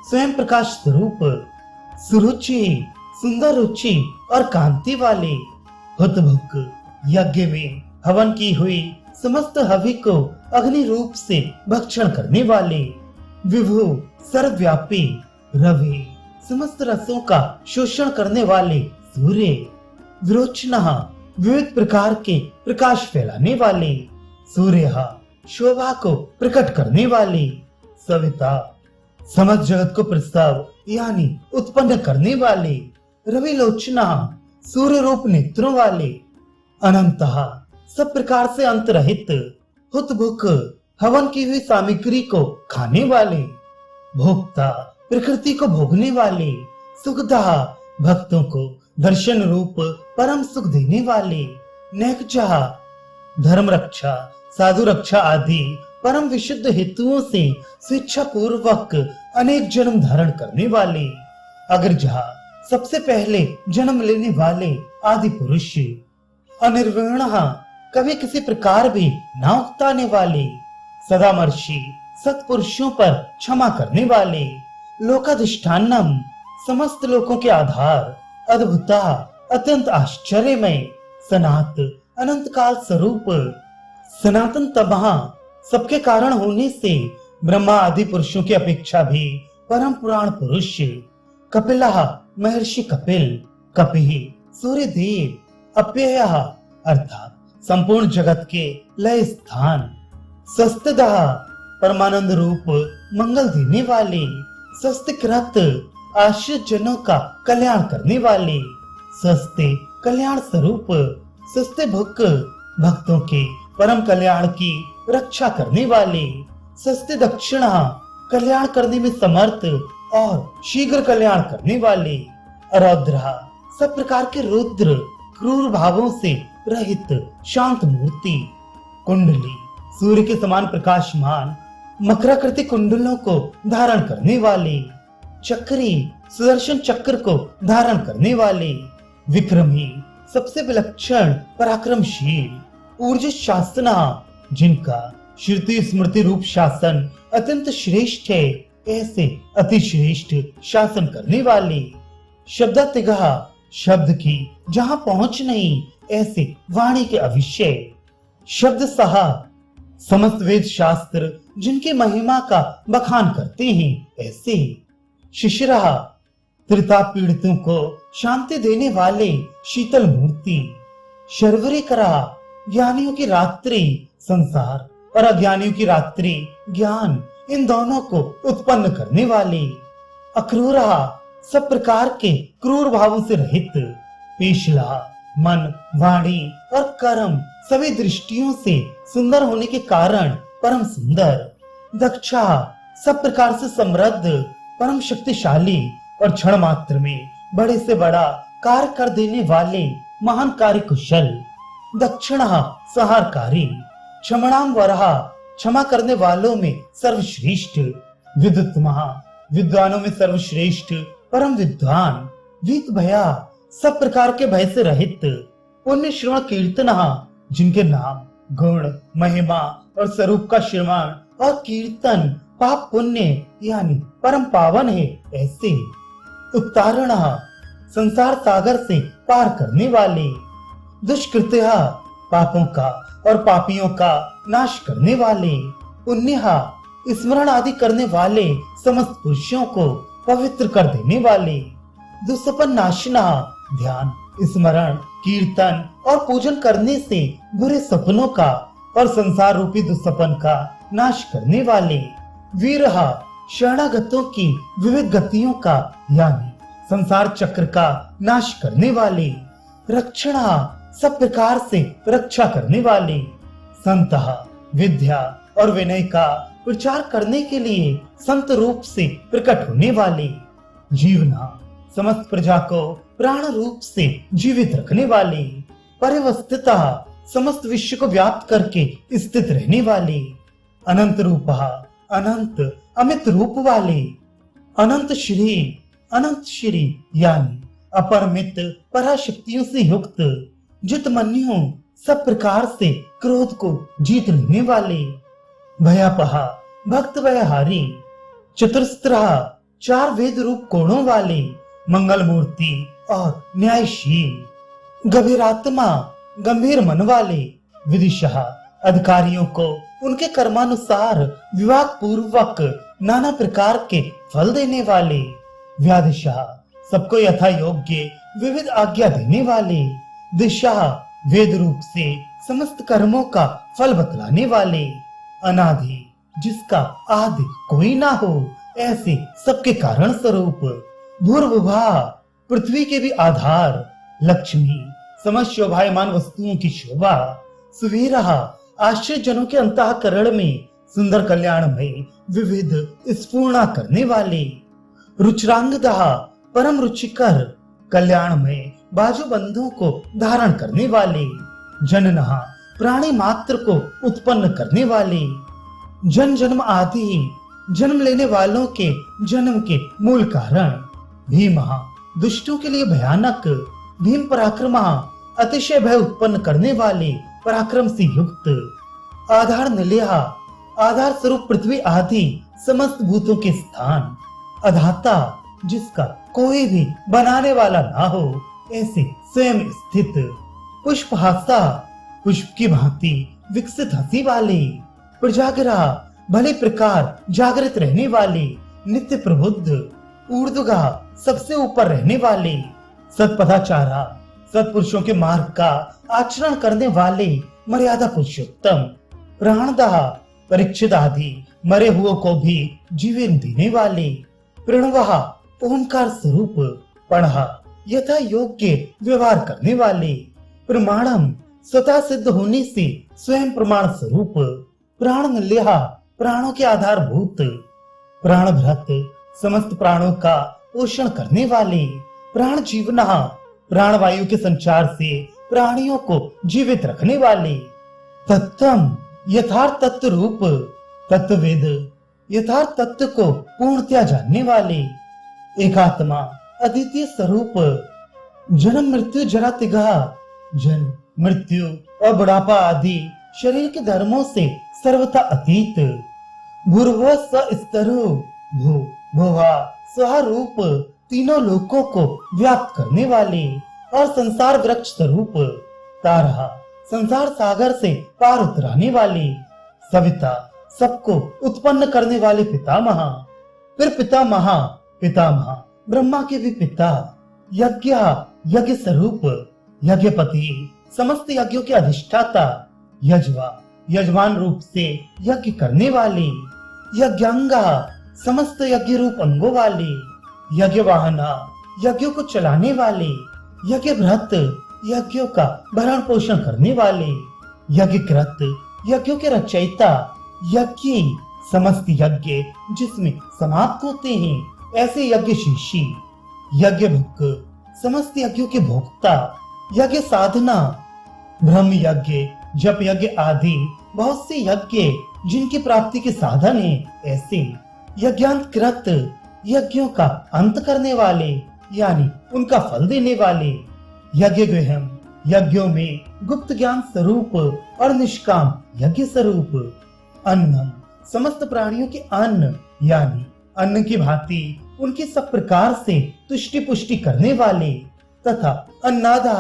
स्वयं प्रकाश स्वरूप, सुरुचि सुंदर रुचि और कांति वाले, हुतभुक यज्ञ में हवन की हुई समस्त हवि को अग्नि रूप से भक्षण करने वाले, विभु सर्वव्यापी, रवि समस्त रसों का शोषण करने वाले सूर्य, विरोचना विविध प्रकार के प्रकाश फैलाने वाले, सूर्य शोभा को प्रकट करने वाले, सविता समस्त जगत को प्रस्ताव यानी उत्पन्न करने वाले, रविलोचना सूर्य रूप नेत्रों वाले, अनंतः सब प्रकार से अंत रहित, हुतभुक हवन की हुई सामग्री को खाने वाले, भोक्ता प्रकृति को भोगने वाले, सुखदा भक्तों को दर्शन रूप परम सुख देने वाले, नैकजा धर्म रक्षा साधु रक्षा आदि परम विशुद्ध हेतुओं से स्वेच्छा पूर्वक अनेक जन्म धारण करने वाले, अग्रजा सबसे पहले जन्म लेने वाले आदि पुरुष, अनिर्वीण कभी किसी प्रकार भी ना उकताने वाले, सदामर्शी सत्पुरुषों पर क्षमा करने वाले, लोकाधिष्ठानम समस्त लोकों के आधार, अद्भुता अत्यंत आश्चर्यमय, सनात अनंत काल स्वरूप, सनातन तमहा सबके कारण होने से ब्रह्मा आदि पुरुषों की अपेक्षा भी परम पुराण पुरुष, कपिला महर्षि कपिल, कपि सूर्य देव, अप्यय अर्थात संपूर्ण जगत के लय स्थान, सस्तदा परमानंद रूप मंगल देने वाले, सस्तिकृत आश्रित जनों का कल्याण करने वाले, सस्ते कल्याण स्वरूप, सस्ते भुक भक्तों के परम कल्याण की रक्षा करने वाले, सस्ते दक्षिणा कल्याण करने में समर्थ और शीघ्र कल्याण करने वाले, रौद्रा सब प्रकार के रुद्र क्रूर भावों से रहित शांत मूर्ति, कुंडली सूर्य के समान प्रकाशमान मकराकृति कुंडलों को धारण करने वाले, चक्री सुदर्शन चक्र को धारण करने वाले, विक्रमी सबसे विलक्षण पराक्रमशील, ऊर्जा शासना जिनका श्रुति स्मृति रूप शासन अत्यंत श्रेष्ठ है ऐसे अति श्रेष्ठ शासन करने वाले, शब्दातिगा शब्द की जहाँ पहुंच नहीं ऐसे वाणी के अविषय, शब्द सहा समस्त वेद शास्त्र जिनकी महिमा का बखान करते हैं ऐसे, शिशिरा त्रिताप पीड़ितों को शांति देने वाले शीतल मूर्ति, शर्वरी करा ज्ञानियों की रात्रि संसार और अज्ञानियों की रात्रि ज्ञान इन दोनों को उत्पन्न करने वाले, अक्रूरा सब प्रकार के क्रूर भावों से रहित, पेशला मन वाणी और कर्म सभी दृष्टियों से सुंदर होने के कारण परम सुंदर, दक्षा सब प्रकार से समृद्ध परम शक्तिशाली और क्षण मात्र में बड़े से बड़ा कार्य कर देने वाले महान कार्य कुशल, दक्षिणा सहारकारी, क्षमणाम वरहा, क्षमा करने वालों में सर्वश्रेष्ठ। विद्युत्महा, विद्वानों में सर्वश्रेष्ठ, परम विद्वान। वीत भया, सब प्रकार के भय से रहित। पुण्य श्रवण कीर्तनहा, जिनके नाम, गुण, महिमा और स्वरूप का श्रवण और कीर्तन पाप पुण्य यानी परम पावन है, ऐसे। उत्तारण, संसार सागर से पार करने वाले। दुष्कृत्या, पापों का और पापियों का नाश करने वाले। पुण्यहा, स्मरण आदि करने वाले समस्त पुरुषों को पवित्र कर देने वाले। दुष्सपन नाशना, ध्यान, स्मरण, कीर्तन और पूजन करने से बुरे सपनों का और संसार रूपी दुष्सपन का नाश करने वाले। वीरहा, शरणागतों की विविध गतियों का यानी संसार चक्र का नाश करने वाले। रक्षणा, सब प्रकार से रक्षा करने वाले। संतहा, विद्या और विनय का प्रचार करने के लिए संत रूप से प्रकट होने वाले। जीवना, समस्त प्रजा को प्राण रूप से जीवित रखने वाले। परिवस्थिता, समस्त विश्व को व्याप्त करके स्थित रहने वाले। अनंत रूपहा, अनंत अमित रूप वाले। अनंत श्री यानी अपरमित पराशक्तियों से युक्त। जितमन्यु, सब प्रकार से क्रोध को जीत लेने वाले। भयापहा, भक्त भयहारी। चतुस्त्रहा, चार वेद रूप कोणों वाले। मंगल मूर्ति और न्यायशील। गंभीरात्मा, गंभीर मन वाले। विदिशा, अधिकारियों को उनके कर्मानुसार विवाह पूर्वक नाना प्रकार के फल देने वाले। व्यादिशा, सबको यथा योग्य विविध आज्ञा देने वाले। दिशा, वेद रूप से समस्त कर्मों का फल बतलाने वाले। अनादि, जिसका आदि कोई ना हो, ऐसे सबके कारण स्वरूप। भूर्भुवा, पृथ्वी के भी आधार। लक्ष्मी, समस्त शोभायमान वस्तुओं की शोभा। सुवीरहा, आश्रित जनों के अंतःकरण में सुंदर कल्याणमय विविध स्फूर्णा करने वाले। रुचिरांगदः, परम रुचिकर कल्याणमय बाजू बंधुओं को धारण करने वाले। जननः, प्राणी मात्र को उत्पन्न करने वाले। जन जन्म आदि, जन्म लेने वालों के जन्म के मूल कारण। भीमः, दुष्टों के लिए भयानक। भीम पराक्रमः, अतिशय भय उत्पन्न करने वाले, पराक्रम से युक्त। आधार निलयः, आधार स्वरूप पृथ्वी आदि समस्त भूतों के स्थान। अधाता, जिसका कोई भी बनाने वाला ना हो, ऐसे स्वयं स्थित। पुष्पहासा, पुष्प की भांति विकसित हंसी वाले। प्रजागरा, भले प्रकार जागृत रहने वाले, नित्य प्रबुद्ध। ऊर्ध्वगा, सबसे ऊपर रहने वाले। सत्पथाचारा, सत्पुरुषों के मार्ग का आचरण करने वाले, मर्यादा पुरुषोत्तम। प्राणदाह, परीक्षित आदि मरे हुओं को भी जीवन देने वाले। प्रणवः, ओंकार स्वरूप। पढ़ा, यथा योग्य व्यवहार करने वाले। प्रमाणम, स्वतः सिद्ध होने से स्वयं प्रमाण स्वरूप। प्राण निलयः, प्राणों के आधारभूत। प्राण भ्रत, समस्त प्राणों का पोषण करने वाले। प्राण जीवनः, प्राणवायु के संचार से प्राणियों को जीवित रखने वाले। तत्वम, यथार्थ तत्व रूप। तत्ववेद, यथार्थ तत्व को पूर्णतया जानने वाले। एकात्मा, अद्वितीय स्वरूप। जन्म मृत्यु जरा तिगहा, जन्म मृत्यु और बुढ़ापा आदि शरीर के धर्मों से सर्वथा अतीत। भूर्भुवः स्वस्तरु, भू भुवा स्वरूप, तीनों लोकों को व्याप्त करने वाले और संसार वृक्ष स्वरूप। तारा, संसार सागर से पार उतराने वाले। सविता, सबको उत्पन्न करने वाले पितामह। फिर पितामह, पितामह ब्रह्मा के भी पिता। यज्ञ, यज्ञ स्वरूप। यज्ञपति, समस्त यज्ञों के अधिष्ठाता। यजवा, यजमान रूप से यज्ञ करने वाले। यज्ञांगा, समस्त यज्ञ रूप अंगों वाले। यज्ञ वाहना, यज्ञों को चलाने वाले। यज्ञ भ्रत, यज्ञों का भरण पोषण करने वाले। यज्ञ कृत, यज्ञों के रचयिता। यज्ञ, समस्त यज्ञ जिसमें समाप्त होते हैं, ऐसे यज्ञ शीशी। यज्ञ भुक, समस्त यज्ञों के भोक्ता। यज्ञ साधना, ब्रह्म यज्ञ जप यज्ञ आदि बहुत से यज्ञ जिनकी प्राप्ति के साधन है, ऐसे यज्ञांतकृत यज्ञों का अंत करने वाले यानी उनका फल देने वाले यज्ञ गृहम यज्ञों में गुप्त ज्ञान स्वरूप और निष्काम यज्ञ स्वरूप अन्नम समस्त प्राणियों के अन्न यानी अन्न की भांति उनकी सब प्रकार से तुष्टि पुष्टि करने वाले तथा अन्नादा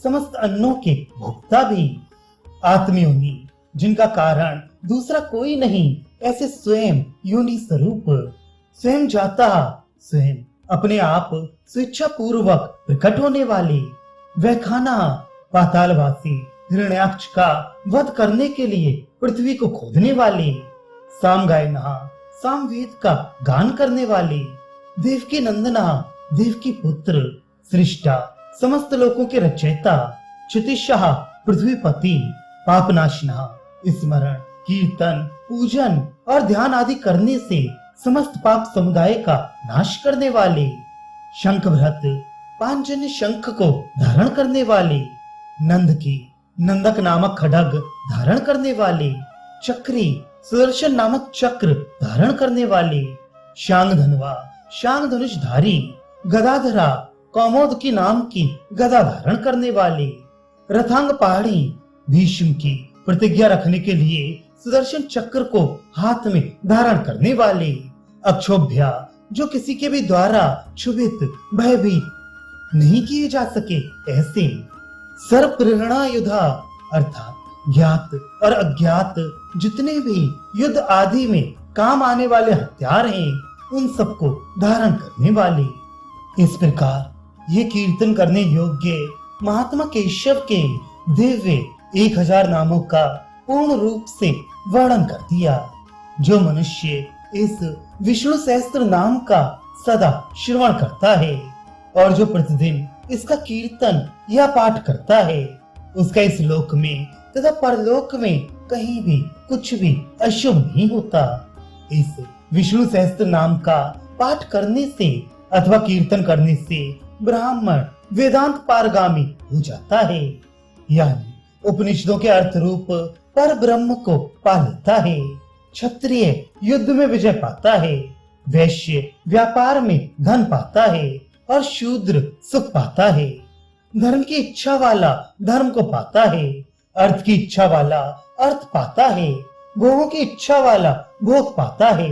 समस्त अन्नों के भोक्ता भी आत्मयोनि जिनका कारण दूसरा कोई नहीं, ऐसे स्वयं योनि स्वरूप स्वयं जाता स्वयं अपने आप स्वेच्छा पूर्वक प्रकट होने वाले वह खाना पातालवासी हिरण्याक्ष का वध करने के लिए पृथ्वी को खोदने वाले साम गायना सामवेद का गान करने वाले देवकी नंदना देवकी पुत्र सृष्टा समस्त लोकों के रचयिता क्षितिशाह पृथ्वीपति पापनाशना स्मरण कीर्तन पूजन और ध्यान आदि करने से समस्त पाप समुदाय का नाश करने वाले शंखभृत पांचजन्य शंख को धारण करने वाले नंद की नंदक नामक खड्ग धारण करने वाले चक्री सुदर्शन नामक चक्र धारण करने वाले शांग धनवा शांग धनुषधारी गदाधरा कौमोद की नाम की गदा धारण करने वाले रथांग पहाड़ी भीष्म की प्रतिज्ञा रखने के लिए सुदर्शन चक्र को हाथ में धारण करने वाले अक्षोभ्या जो किसी के भी द्वारा क्षुभित भयभीत नहीं किए जा सके, ऐसे सर्व प्रेरणा युद्धा अर्थात ज्ञात और अज्ञात जितने भी युद्ध आदि में काम आने वाले हथियार हैं उन सबको धारण करने वाले। इस प्रकार ये कीर्तन करने योग्य महात्मा केशव के दिव्य 1000 नामों का पूर्ण रूप से वर्णन कर दिया। जो मनुष्य इस विष्णु सहस्त्र नाम का सदा श्रवण करता है और जो प्रतिदिन इसका कीर्तन या पाठ करता है उसका इस लोक में तथा परलोक में कहीं भी कुछ भी अशुभ नहीं होता। इस विष्णु सहस्त्र नाम का पाठ करने से अथवा कीर्तन करने से ब्राह्मण वेदांत पारगामी हो जाता है, यानी उपनिषदों के अर्थ रूप पर ब्रह्म को पा लेता है। क्षत्रिय युद्ध में विजय पाता है, वैश्य व्यापार में धन पाता है और शूद्र सुख पाता है। धर्म की इच्छा वाला धर्म को पाता है, अर्थ की इच्छा वाला अर्थ पाता है, भोगों की इच्छा वाला भोग पाता है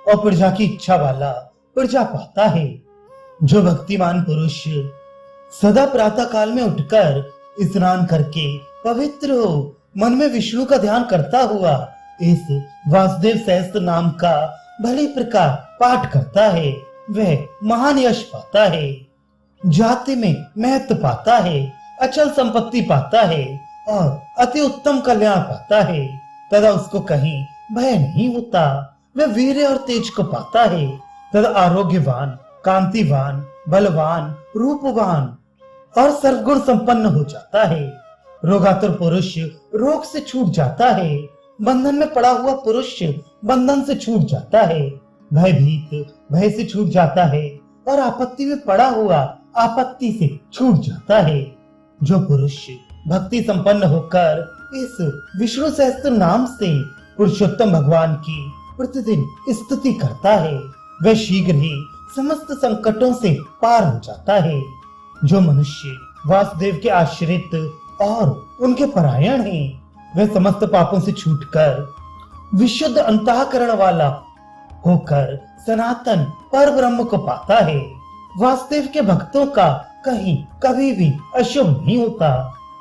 और प्रजा की इच्छा वाला प्रजा पाता है। जो भक्तिमान पुरुष सदा प्रातः काल में उठकर स्नान करके पवित्र हो मन में विष्णु का ध्यान करता हुआ इस वासुदेव सहस्त्र नाम का भली प्रकार पाठ करता है वह महान यश पाता है, जाति में महत्व पाता है, अचल संपत्ति पाता है और अति उत्तम कल्याण पाता है तथा उसको कहीं भय नहीं होता। वह वीर्य और तेज को पाता है तथा आरोग्यवान कांतिवान बलवान रूपवान और सर्वगुण संपन्न हो जाता है। रोगातुर पुरुष रोग से छूट जाता है, बंधन में पड़ा हुआ पुरुष बंधन से छूट जाता है, भयभीत भय से छूट जाता है और आपत्ति में पड़ा हुआ आपत्ति से छूट जाता है। जो पुरुष भक्ति संपन्न होकर इस विष्णु सहस्त्र नाम से पुरुषोत्तम भगवान की प्रतिदिन स्तुति करता है वह शीघ्र ही समस्त संकटों से पार हो जाता है। जो मनुष्य वासुदेव के आश्रित और उनके परायण हैं वह समस्त पापों से छूटकर विशुद्ध अंतःकरण वाला होकर सनातन पर ब्रह्म को पाता है। वासुदेव के भक्तों का कहीं कभी भी अशुभ नहीं होता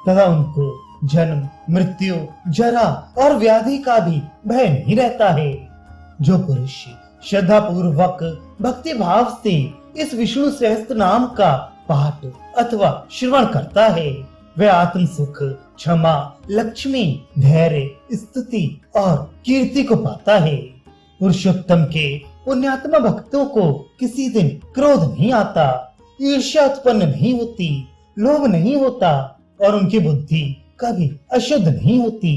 तथा उनको जन्म मृत्यु जरा और व्याधि का भी भय नहीं रहता है। जो पुरुष श्रद्धा पूर्वक भक्ति भाव से इस विष्णु सहस्त्र नाम का पाठ अथवा श्रवण करता है वह आत्म सुख क्षमा लक्ष्मी धैर्य स्तुति और कीर्ति को पाता है। पुरुषोत्तम के पुण्यात्मा भक्तों को किसी दिन क्रोध नहीं आता, ईर्ष्या उत्पन्न नहीं होती, लोभ नहीं होता और उनकी बुद्धि कभी अशुद्ध नहीं होती।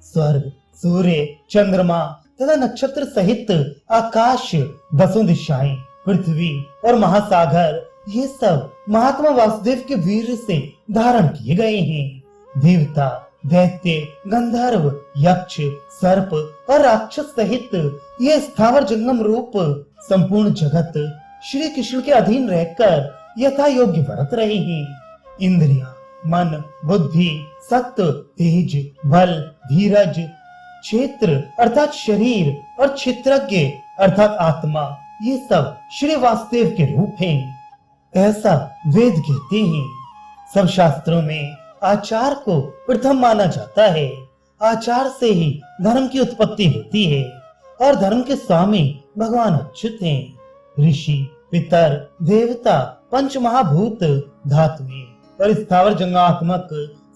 स्वर्ग सूर्य चंद्रमा तथा नक्षत्र सहित आकाश दसों दिशाएं पृथ्वी और महासागर ये सब महात्मा वासुदेव के वीर से धारण किए गए हैं। देवता दैत्य, गंधर्व, यक्ष, सर्प और राक्षस सहित ये स्थावर जंगम रूप संपूर्ण जगत श्री कृष्ण के अधीन रहकर यथा योग्य बरत रहे हैं। इंद्रियां, मन, बुद्धि, सत्व, तेज, बल, धीरज, क्षेत्र अर्थात शरीर और क्षेत्रज्ञ अर्थात आत्मा, ये सब श्री वासुदेव के रूप हैं। ऐसा वेद कहते हैं। सब शास्त्रों में आचार को प्रथम माना जाता है। आचार से ही धर्म की उत्पत्ति होती है और धर्म के स्वामी भगवान अच्युत हैं। ऋषि, पितर, देवता, पंच महाभूत, धातुएं और स्थावर जंगात्मक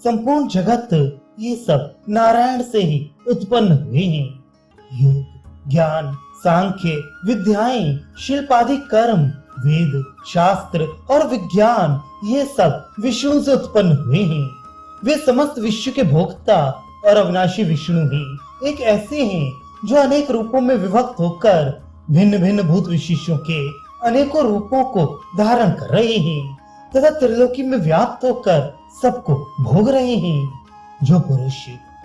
संपूर्ण जगत, ये सब नारायण से ही उत्पन्न हुए हैं। योग, ज्ञान, सांख्य, विद्याएं, शिल्प आदि कर्म, वेद, शास्त्र और विज्ञान, ये सब विष्णु से उत्पन्न हुए हैं। वे समस्त विश्व के भोक्ता और अविनाशी विष्णु ही एक ऐसे हैं जो अनेक रूपों में विभक्त होकर भिन्न भिन्न भूत विशेषों के अनेकों रूपों को धारण कर रहे हैं तथा त्रिलोकी में व्याप्त होकर सबको भोग रहे हैं। जो पुरुष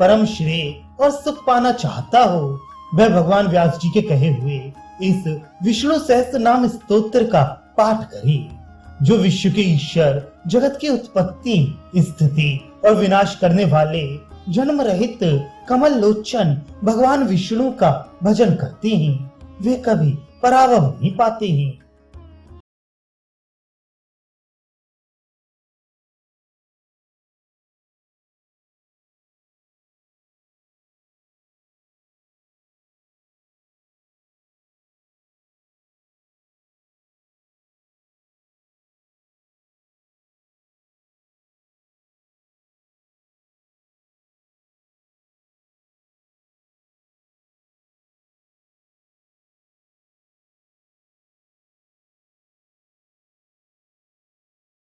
परम श्रेय और सुख पाना चाहता हो, वह भगवान व्यास जी के कहे हुए इस विष्णु सहस्त्र नाम स्तोत्र का पाठ करे। जो विश्व के ईश्वर, जगत की उत्पत्ति, स्थिति और विनाश करने वाले जन्म रहित कमल लोचन भगवान विष्णु का भजन करते हैं, वे कभी पराभव नहीं पाते हैं।